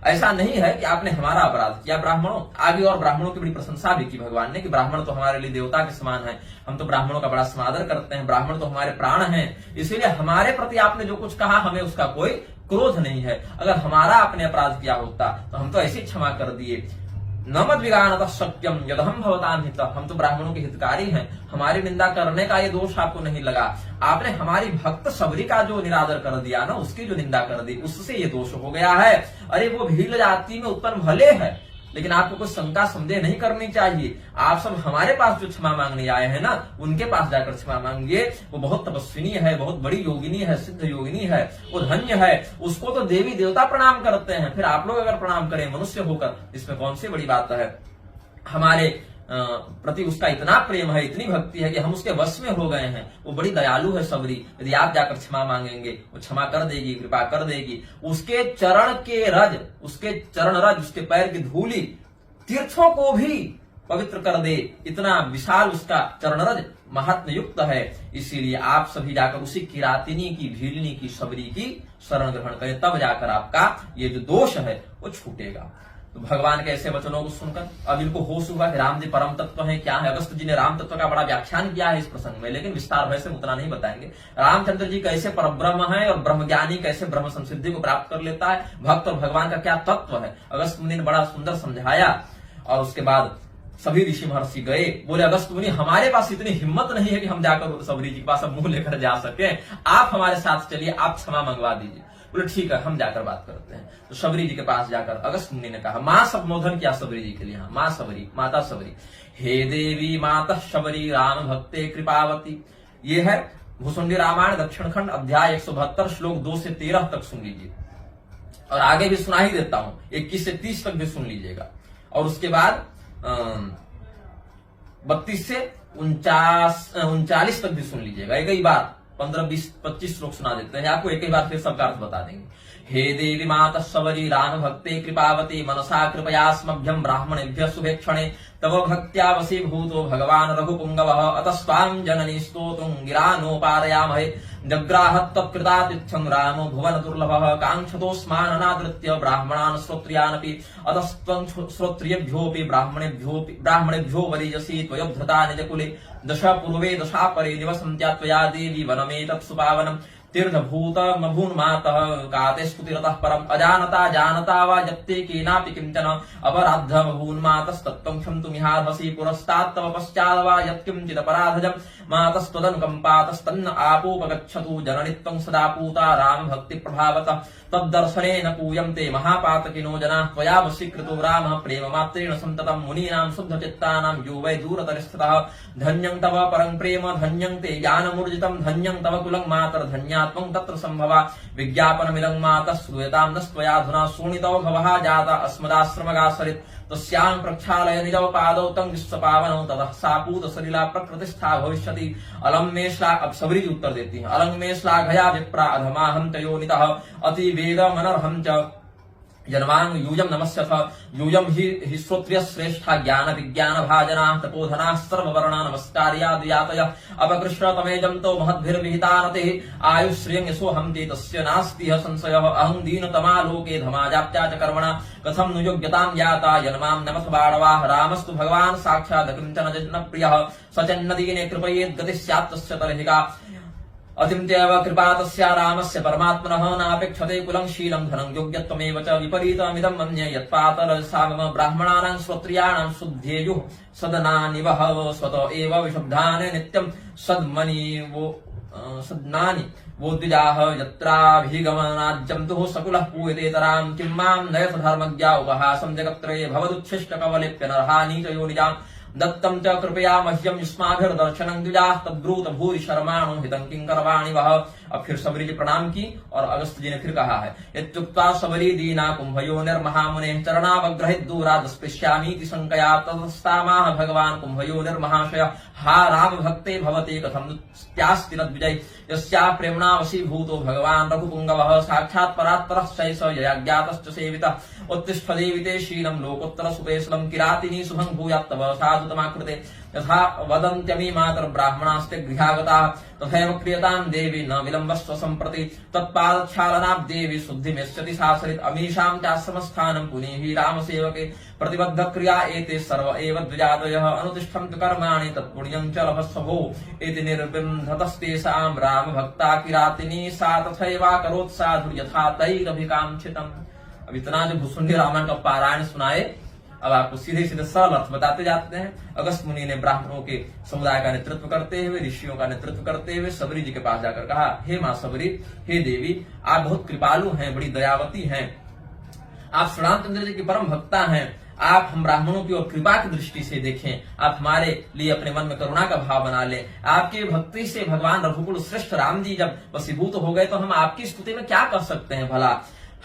ऐसा नहीं है कि आपने हमारा अपराध किया ब्राह्मणों, आगे और ब्राह्मणों की बड़ी प्रशंसा भी की भगवान ने कि ब्राह्मण तो हमारे लिए देवता के समान है, हम तो ब्राह्मणों का बड़ा समादर करते हैं, ब्राह्मण तो हमारे प्राण हैं, इसीलिए हमारे प्रति आपने जो कुछ कहा हमें उसका कोई क्रोध नहीं है। अगर हमारा आपने अपराध किया होता तो हम तो ऐसे क्षमा कर दिए। न मद विगानतः शक्यम यदहं भवतां हितः, हम तो ब्राह्मणों के हितकारी हैं, हमारी निंदा करने का ये दोष आपको नहीं लगा। आपने हमारी भक्त सबरी का जो निरादर कर दिया ना, उसकी जो निंदा कर दी, उससे ये दोष हो गया है। अरे वो भील जाति में उत्पन्न भले है, लेकिन आपको कुछ शंका संदेह नहीं करनी चाहिए। आप सब हमारे पास जो क्षमा मांगने आए हैं ना, उनके पास जाकर क्षमा मांगिए। वो बहुत तपस्विनी है, बहुत बड़ी योगिनी है, सिद्ध योगिनी है, वो धन्य है, उसको तो देवी देवता प्रणाम करते हैं, फिर आप लोग अगर प्रणाम करें मनुष्य होकर, इसमें कौन सी बड़ी बात है। हमारे प्रति उसका इतना प्रेम है, इतनी भक्ति है कि हम उसके वश में हो गए हैं। वो बड़ी दयालु है सबरी, यदि आप जाकर क्षमा मांगेंगे वो क्षमा कर देगी, कृपा कर देगी। उसके चरण के रज, उसके चरण रज, उसके पैर की धूली तीर्थों को भी पवित्र कर दे, इतना विशाल उसका चरण रज महात्म युक्त है। इसीलिए आप सभी जाकर उसी किरातिनी की, भीलनी की, सबरी की शरण ग्रहण करें, तब जाकर आपका ये जो दोष है वो छूटेगा। तो भगवान के ऐसे वचनों को सुनकर अब इनको होश हुआ कि राम जी परम तत्व है, क्या है। अगस्त जी ने राम तत्व का बड़ा व्याख्यान किया है इस प्रसंग में, लेकिन विस्तार वैसे उतना नहीं बताएंगे। रामचंद्र जी कैसे परब्रह्म है और ब्रह्मज्ञानी कैसे ब्रह्म संसिद्धि को प्राप्त कर लेता है, भक्त और भगवान का क्या तत्व है, अगस्त मुनि ने बड़ा सुंदर समझाया। और उसके बाद सभी ऋषि महर्षि गए, बोले अगस्त मुनि हमारे पास इतनी हिम्मत नहीं है कि हम जाकर सबरी जी के पास अब मुंह लेकर जा सके, आप हमारे साथ चलिए, आप क्षमा मंगवा दीजिए। बोले ठीक है, हम जाकर बात करते हैं। तो सबरी जी के पास जाकर अगस्त मुनि ने कहा, मां संबोधन किया सबरी जी के लिए, मां सबरी, माता सबरी, हे देवी माता शबरी राम भक्ते कृपावती। ये है भूसुंडी रामायण दक्षिण खंड अध्याय 172 श्लोक 2 से 13 तक सुन लीजिए, और आगे भी सुना ही देता हूं, 21 से 30 तक भी सुन लीजिएगा, और उसके बाद 32 से 39 तक भी सुन लीजिएगा, एक ही बार 15, 20, 25 श्लोक सुना देते हैं आपको, एक ही बार फिर सबका अर्थ बता देंगे। हे देवी माता शबरी राम भक्ते कृपावती मनसा कृपयास्मभ्यं ब्राह्मणेभ्यः शुभेक्षणे तव भक्त्या वशीभूतो भगवान रघुपुंगवः अतस्त्वां जननी स्तोतुं गिरानोपादयामहे जग्राहत् तत्कृतातिथ्यं रामो भुवन दुर्लभः काङ्क्षतोऽस्माननादृत्य ब्राह्मणान् श्रोत्रियानपि अतस्त्वं श्रोत्रियेभ्योऽपि ब्राह्मणेभ्यो वरीयसी त्वयोद्धता निजकुले दश पूर्वे दशा परे निवसन्त्या त्वया देवी वनमेतत् सुपावनम् तीर्थभूतमभून्मातः काते स्तुतिरतः परम् अजानता जानता वा जप्ते केनापि किञ्चन अपराद्धमभून्मातस्तत्त्वं क्षन्तुमिहार्हसि पुरस्तात्तव पश्चाद् वा यत्किञ्चिदपराधजम् मातस्त्वदनुकम्पातस्तन्न आपोपगच्छतु जननि त्वं सदा पूता रामभक्तिप्रभावतः तद्दर्शनेन पूयन्ते महापातकिनो जनाः त्वया वशीकृतो रामः प्रेममात्रेण सन्ततं मुनीनां शुद्धचित्तानां यो वै दूरतरस्थितः धन्यं तव परं प्रेम धन्यं ते ज्ञानमूर्जितं धन्यं तव कुलं मातर्धन्यात्मं तत्र सम्भवा विज्ञापनमिदं मातः श्रूयतां नस्त्वयाधुना शोणितो भवः जाता अस्मदाश्रमगासरित् तस्यां प्रक्षालय निजौ पादौ तं विश्वपावनौ ततः सा पूतसलिला प्रकृतिस्था भविष्यति अलं मे अब सबरी जी उत्तर देती हैं अलंग में श्लाघया विप्रा अधमाहं च योनितः अति वेदमनर्हं च जन्मांग यूयम नमस्यथ यूयम हि श्रोत्रिय श्रेष्ठा ज्ञान विज्ञान भाजना तपोधना सर्ववर्णा नमस्कार्यादयातय अपकृष्ण तमेजं तो महद्भिर्विहितानते आयुश्रियं यशोहं ते तस्य नास्ति संशयः अहं दीनतमा लोके धमाजाप्त्या च कर्मणा कथं नु योग्यतां याता यन्मां नमथ बाणवाः रामस्तु भगवान् साक्षात् किञ्चन जनप्रियः सचन्नदीने कृपयेत् गतिः स्यात् तस्य तर्हिका अतिमत्येव कृपा तस्या रामस्य परमात्मनः नापेक्षते कुलं शीलं धनं योग्यत्वमेव च विपरीतमिदं मन्ये यत्पातरसामम ब्राह्मणानां श्रोत्रियाणां शुद्धेयुः सदनानिवह स्वत एव विशुद्धानि नित्यं सद्नानि वो द्विजाः यत्राभिगमनाज्यं तुः सकुलः पूयतेतरां किं मां नयथ धर्मज्ञा उपहासं जगत्त्रये भवदुच्छिष्टकवलिप्यनरहा नीचयोनिजाम् दत्तं च कृपया मह्यं युष्माभिर्दर्शनं द्विजाः तद्ब्रूत भूरि शर्माणो हितं किंकरवाणि वह। अब फिर सबरी जी प्रणाम की और अगस्त जी ने फिर कहा है इत्युक्त्वा सबरी दीना कुंभयोनिर्महामुने चरणावग्रहित दूराद स्पृश्यामीति शंकया ततस्तामाह भगवान् कुंभयोनिर्महाशय हा राम भक्ते भवते कथं त्यास्ति नद्विजय यस्या प्रेम्णा वशीभूतो भगवान् रघुपुंगवः साक्षात् परात्परः शैष यज्ञातश्च सेवितः उत्तिष्ठ देविते शीलं लोकोत्तर सुपेशलं किरातिनी शुभं भूयात्तव साधुतमाकृते यथा वदन्त्यमी मातर ब्राह्मणास्ते गृहागताः तथैव क्रियतां देवी न विलम्बस्व सम्प्रति तत्पादच्छालनात् देवी शुद्धिमेष्यति सासरित अमीषां चाश्रमस्थानं पुनीहि रामसेवके प्रतिबद्ध क्रिया एते सर्व एव द्विजातयः अनुतिष्ठन्तु कर्माणि तत्पुण्यं च लभस्व भो इति निर्बिन्धतस्तेषां रामभक्ता किरातिनी सा तथैवाकरोत् साधु यथा तैरभिकाङ्क्षितम्। अब इतना जो भूसुंडी रामायण का पारायण सुनाए अब आपको सीधे सीधे सरल अर्थ बताते जाते हैं। अगस्त मुनि ने ब्राह्मणों के समुदाय का नेतृत्व करते हुए ऋषियों का नेतृत्व करते हुए सबरी जी के पास जाकर कहा हे मां सबरी, हे देवी, आप बहुत कृपालु हैं, बड़ी दयावती हैं, आप श्री रामचंद्र जी की परम भक्ता हैं, आप हम ब्राह्मणों की ओर कृपा की दृष्टि से देखें, आप हमारे लिए अपने मन में करुणा का भाव बना लें। आपकी भक्ति से भगवान रघुकुल श्रेष्ठ राम जी जब वशीभूत हो गए तो हम आपकी स्तुति में क्या कर सकते हैं भला।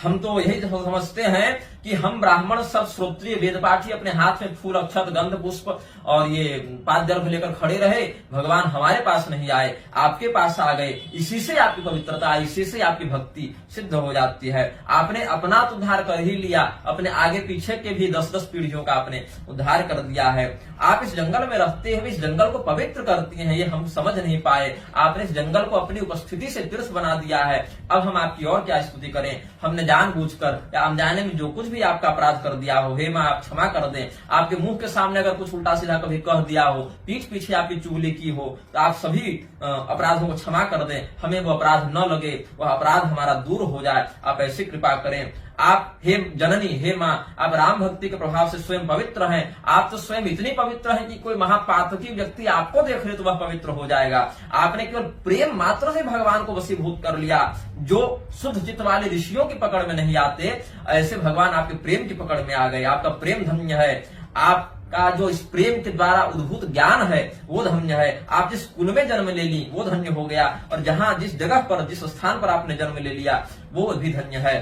हम तो यही समझते हैं कि हम ब्राह्मण सब श्रोत्रिय वेदपाठी अपने हाथ में फूल अक्षत गंध पुष्प और ये पाद्यर्घ लेकर खड़े रहे, भगवान हमारे पास नहीं आए, आपके पास आ गए, इसी से आपकी पवित्रता, इसी से आपकी भक्ति सिद्ध हो जाती है। आपने अपना तो उद्धार कर ही लिया, अपने आगे पीछे के भी 10-10 पीढ़ियों का आपने उद्धार कर दिया है। आप इस जंगल में रहते हुए इस जंगल को पवित्र करती हैं, ये हम समझ नहीं पाए। आपने इस जंगल को अपनी उपस्थिति से तीर्थ बना दिया है। अब हम आपकी और क्या स्तुति करें। हमने जानबूझकर या अनजाने में जो कुछ भी आपका अपराध कर दिया हो, हे मां आप क्षमा कर दें। आपके मुंह के सामने अगर कुछ उल्टा सीधा कभी कह दिया हो, पीठ पीछे आपकी चुगली की हो, तो आप सभी अपराधों को क्षमा कर दें। हमें वो अपराध न लगे, वह अपराध हमारा दूर हो जाए, आप ऐसी कृपा करें। आप हे जननी, हे मां, आप राम भक्ति के प्रभाव से स्वयं पवित्र हैं। आप तो स्वयं इतनी पवित्र हैं कि कोई महापातकी व्यक्ति आपको देख ले तो वह पवित्र हो जाएगा। आपने केवल प्रेम मात्र से भगवान को वशीभूत कर लिया। जो शुद्ध चित्त वाले ऋषियों की पकड़ में नहीं आते, ऐसे भगवान आपके प्रेम की पकड़ में आ गए। आपका प्रेम धन्य है। आपका जो इस प्रेम के द्वारा उद्भूत ज्ञान है वो धन्य है। आप जिस कुल में जन्म ले ली वो धन्य हो गया, और जहां जिस जगह पर जिस स्थान पर आपने जन्म ले लिया वो भी धन्य है।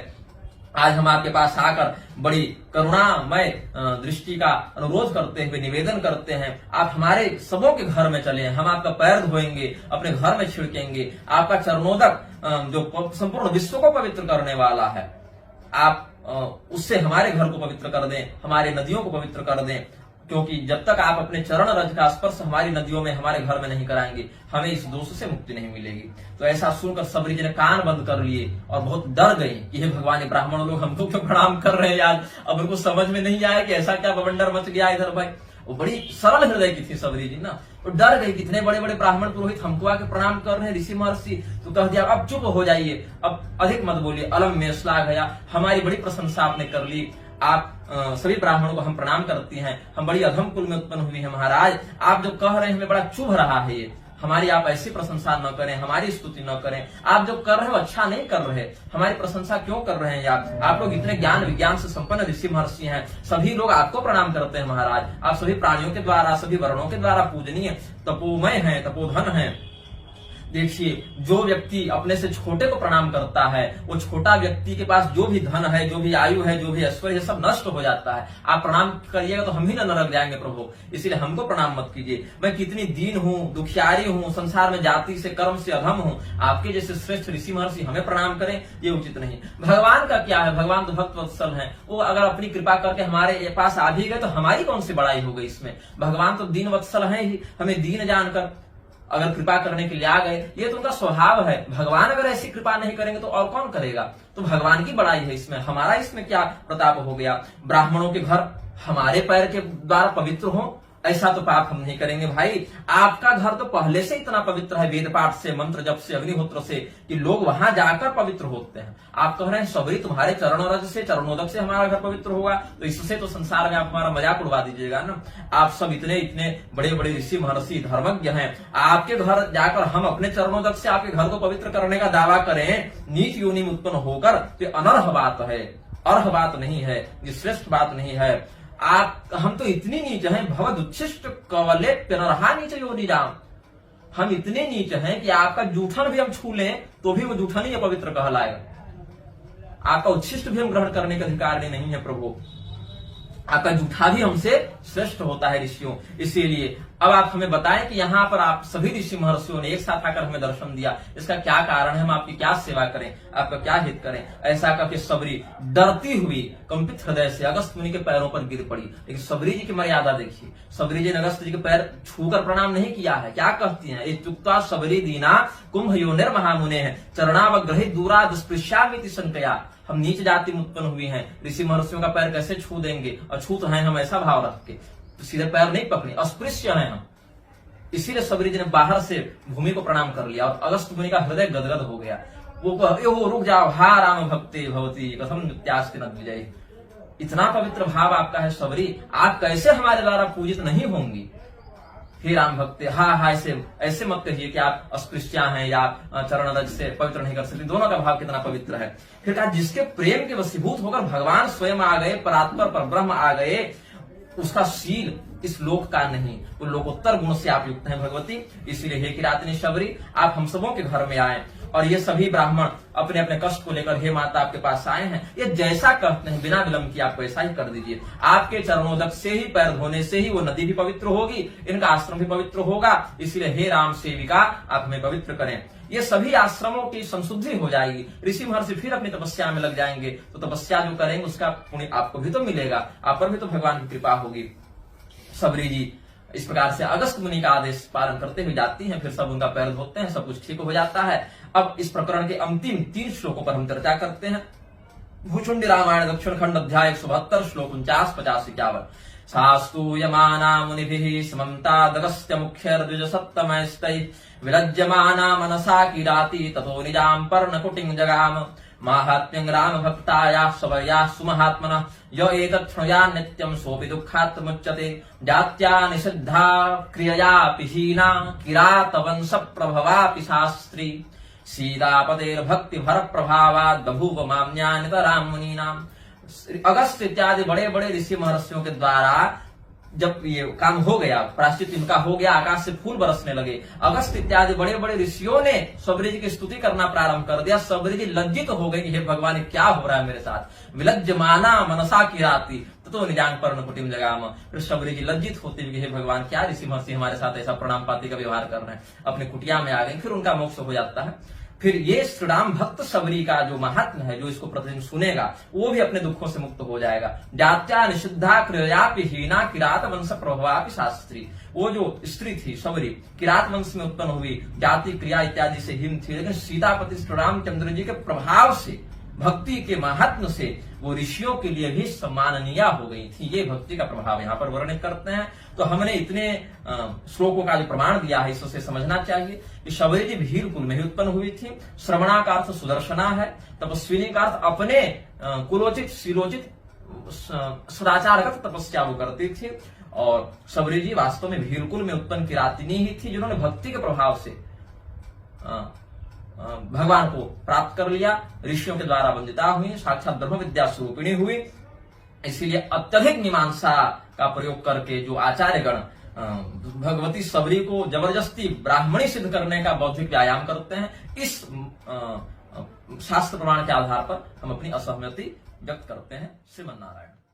आज हम आपके पास आकर बड़ी करुणामय दृष्टि का अनुरोध करते हुए निवेदन करते हैं, आप हमारे सबों के घर में चले, हम आपका पैर धोएंगे, अपने घर में छिड़केंगे, आपका चरणोदक जो संपूर्ण विश्व को पवित्र करने वाला है, आप उससे हमारे घर को पवित्र कर दें, हमारे नदियों को पवित्र कर दें, क्योंकि जब तक आप अपने चरण रज का स्पर्श हमारी नदियों में, हमारे घर में नहीं कराएंगे, हमें इस दोष से मुक्ति नहीं मिलेगी। तो ऐसा सुनकर सबरी जी ने कान बंद कर लिए और बहुत डर गए कि हे भगवान, ये ब्राह्मण लोग हमको क्यों प्रणाम कर रहे हैं यार। अब उनको समझ में नहीं आया कि ऐसा क्या बवंडर मच गया इधर भाई। वो बड़ी सरल हृदय की थी सबरी जी ना, तो डर गई, कितने बड़े बड़े ब्राह्मण पुरोहित हमको आके प्रणाम कर रहे हैं ऋषि महर्षि। तो कह दिया अब चुप हो जाइए, अब अधिक मत बोलिए, अलम में श्लाघ गया, हमारी बड़ी प्रशंसा आपने कर ली, आप सभी ब्राह्मणों को हम प्रणाम करती हैं, हम बड़ी अधम कुल में उत्पन्न हुई हैं महाराज, आप जो कह रहे हैं हमें बड़ा चुभ रहा है, ये हमारी आप ऐसी प्रशंसा न करें, हमारी स्तुति न करें, आप जो कर रहे हो अच्छा नहीं कर रहे, हमारी प्रशंसा क्यों कर रहे हैं आप लोग इतने ज्ञान विज्ञान से संपन्न ऋषि महर्षि हैं, सभी लोग आपको प्रणाम करते हैं महाराज, आप सभी प्राणियों के द्वारा, सभी वर्णों के द्वारा पूजनीय, तपोमय है, तपोधन है। देखिए, जो व्यक्ति अपने से छोटे को प्रणाम करता है, वो छोटा व्यक्ति के पास जो भी धन है, जो भी आयु है, जो भी ऐश्वर्य है, सब नष्ट हो जाता है। आप प्रणाम करिएगा तो हम ही ना नरक जाएंगे प्रभु, इसीलिए हमको प्रणाम मत कीजिए। मैं कितनी दीन हूँ, दुखियारी हूँ, संसार में जाति से कर्म से अधम हूँ, आपके जैसे श्रेष्ठ ऋषि महर्षि हमें प्रणाम करें, ये उचित नहीं। भगवान का क्या है, भगवान तो भक्त वत्सल है, वो अगर अपनी कृपा करके हमारे पास आ भी गए तो हमारी कौन सी बड़ाई हो गई इसमें। भगवान तो दीन वत्सल है ही, हमें दीन जानकर अगर कृपा करने के लिए आ गए, ये तो उनका स्वभाव है। भगवान अगर ऐसी कृपा नहीं करेंगे तो और कौन करेगा। तो भगवान की बड़ाई है इसमें, हमारा इसमें क्या प्रताप हो गया। ब्राह्मणों के घर हमारे पैर के द्वारा पवित्र हो, ऐसा तो पाप हम नहीं करेंगे भाई। आपका घर तो पहले से इतना पवित्र है, वेद पाठ से, मंत्र जप से, अग्निहोत्र से, कि लोग वहां जाकर पवित्र होते हैं। आप कह रहे हैं सबरी तुम्हारे चरण रज से, चरणोदक से हमारा घर पवित्र होगा, तो इससे तो संसार में आप हमारा मजाक उड़वा दीजिएगा ना। आप सब इतने इतने बड़े बड़े ऋषि महर्षि धर्मज्ञ हैं, आपके घर जाकर हम अपने चरणोदक से आपके घर को पवित्र करने का दावा करें, नीच योनि में उत्पन्न होकर, तो अनर्ह बात है, अर्ह बात नहीं है, ये श्रेष्ठ बात नहीं है। हम तो इतनी नीच हैं, भवद उच्छिष्ट कवले प्यनरहा नीच योनि राम, हम इतने नीच हैं कि आपका जूठन भी हम छू लें तो भी वो जूठन ही अपवित्र कहलाएगा। आपका उच्छिष्ट भी हम ग्रहण करने का अधिकार नहीं है प्रभु, आपका जूठा भी हमसे श्रेष्ठ होता है ऋषियों। इसीलिए अब आप हमें बताएं कि यहाँ पर आप सभी ऋषि महर्षियों ने एक साथ आकर हमें दर्शन दिया, इसका क्या कारण है, हम आपकी क्या सेवा करें, आपका क्या हित करें। ऐसा करके सबरी डरती हुई कंपित हृदय से अगस्त मुनि के पैरों पर गिर पड़ी। लेकिन सबरी जी की मर्यादा देखिए, सबरी जी ने अगस्त जी के पैर छूकर प्रणाम नहीं किया है। क्या कहती है, इत्युक्ता सबरी दीना कुंभ योनिर महामुने है, चरणावग्रहित दूरा दुष्पृश्यामिति संकया। हम नीच जाति में उत्पन्न हुई हैं, ऋषि महर्षियों का पैर कैसे छू देंगे, अछूत हैं हम, ऐसा भाव रख के तो सीधे पैर नहीं पकड़े, अस्पृश्य हैं हम। इसीलिए सबरी जी ने बाहर से भूमि को प्रणाम कर लिया और अगस्त मुनि का हृदय गदगद हो गया। वो रुक जाओ, हा राम भक्ति भवती कथम नित्यास्ति न द्विजयी। इतना पवित्र भाव आपका है सबरी, आप कैसे हमारे द्वारा पूजित नहीं होंगी। हे राम भक्ति, हा ऐसे मत कहिए कि आप अस्पृश्या हैं या चरण रज से पवित्र नहीं कर सकते। दोनों का भाव कितना पवित्र है। फिर कहा, जिसके प्रेम के वशीभूत होकर भगवान स्वयं आ गए, परात्पर पर ब्रह्म आ गए, उसका शील इस लोक का नहीं, वो लोकोत्तर गुण से आप युक्त हैं भगवती। इसीलिए हे किरातनी शबरी, आप हम सबों के घर में आए और ये सभी ब्राह्मण अपने अपने कष्ट को लेकर हे माता आपके पास आए हैं। ये जैसा कहते हैं बिना विलंब किए आप वैसा ही कर दीजिए। आपके चरणोदक से ही, पैर धोने से ही वो नदी भी पवित्र होगी, इनका आश्रम भी पवित्र होगा। इसलिए हे राम सेविका, आप हमें पवित्र करें। ये सभी आश्रमों की संशुद्धि हो जाएगी, ऋषि महर्षि फिर अपनी तपस्या में लग जाएंगे, तो तपस्या जो करेंगे उसका पुण्य आपको भी तो मिलेगा, आप पर भी तो भगवान की कृपा होगी। सबरी जी इस प्रकार से अगस्त मुनि का आदेश पालन करते हुए जाती हैं, फिर सब उनका पैर धोते हैं, सब कुछ ठीक हो जाता है। अब इस प्रकरण के अंतिम 3 श्लोकों पर हम चर्चा करते हैं। भूचुंडी रामायण दक्षिण खंड अध्याय 172 श्लोक 49, 50, 51। शास्तु यमाना मुनिभिः समन्तादगस्त्य मुख्यर्द्विज सत्तमैस्तैः विलज्यमाना मनसा किराति ततो निजाम पर्णकुटिं जगाम। माहात्म्यं राम भक्ताया सवया सुमहात्मनः य एतच्छृणुयात् नित्यं सोऽपि दुःखात् मुच्यते। जात्या निषिद्धा क्रिययापि हीना किरातवंश प्रभवापि शास्त्री। सीतापतेर्भक्ति भर प्रभावात् बभूव माम्यानितरां मुनीनाम्। अगस्त इत्यादि बड़े बड़े ऋषि महर्षियों के द्वारा जब ये काम हो गया, प्रायश्चित इनका हो गया, आकाश से फूल बरसने लगे, अगस्त इत्यादि बड़े बड़े ऋषियों ने शबरी जी की स्तुति करना प्रारंभ कर दिया। शबरी जी लज्जित हो गई, हे भगवान क्या हो रहा है मेरे साथ। विलज्जमाना मनसा किराती तो निजांग पर्ण कुटिम जगाम। फिर शबरी जी लज्जित होते हुए, हे भगवान क्या ऋषि महर्षि हमारे साथ ऐसा प्रणाम पाती का व्यवहार कर रहे हैं, अपने कुटिया में आ गए। फिर उनका मोक्ष हो जाता है। फिर ये श्री राम भक्त शबरी का जो महात्म है, जो इसको प्रतिदिन सुनेगा, वो भी अपने दुखों से मुक्त हो जाएगा। जात्या निषिद्धा क्रियापि हीना किरात वंश प्रभवापि शास्त्री। वो जो स्त्री थी शबरी, किरात वंश में उत्पन्न हुई, जाति क्रिया इत्यादि से हीन थी, लेकिन सीतापति श्री रामचंद्र जी के प्रभाव से, भक्ति के महात्म से वो ऋषियों के लिए भी सम्माननीय हो गई थी। ये भक्ति का प्रभाव यहाँ पर वर्णित करते हैं। तो हमने इतने श्लोकों का जो प्रमाण दिया है, इससे समझना चाहिए कि शबरी जी भीर कुल में ही उत्पन्न हुई थी। श्रवणा का अर्थ सुदर्शना है, तपस्विनी का अर्थ अपने कुलोचित शिरोचित सदाचारगत तपस्या वो करती थी। और शबरी जी वास्तव में भीरकुल में उत्पन्न किरातिनी ही थी, जिन्होंने भक्ति के प्रभाव से भगवान को प्राप्त कर लिया, ऋषियों के द्वारा वंदिता हुई, साक्षात ब्रह्म विद्या स्वरूपिणी हुई। इसीलिए अत्यधिक मीमांसा का प्रयोग करके जो आचार्यगण भगवती शबरी को जबरदस्ती ब्राह्मणी सिद्ध करने का बौद्धिक व्यायाम करते हैं, इस शास्त्र प्रमाण के आधार पर हम अपनी असहमति व्यक्त करते हैं। श्रीमन नारायण।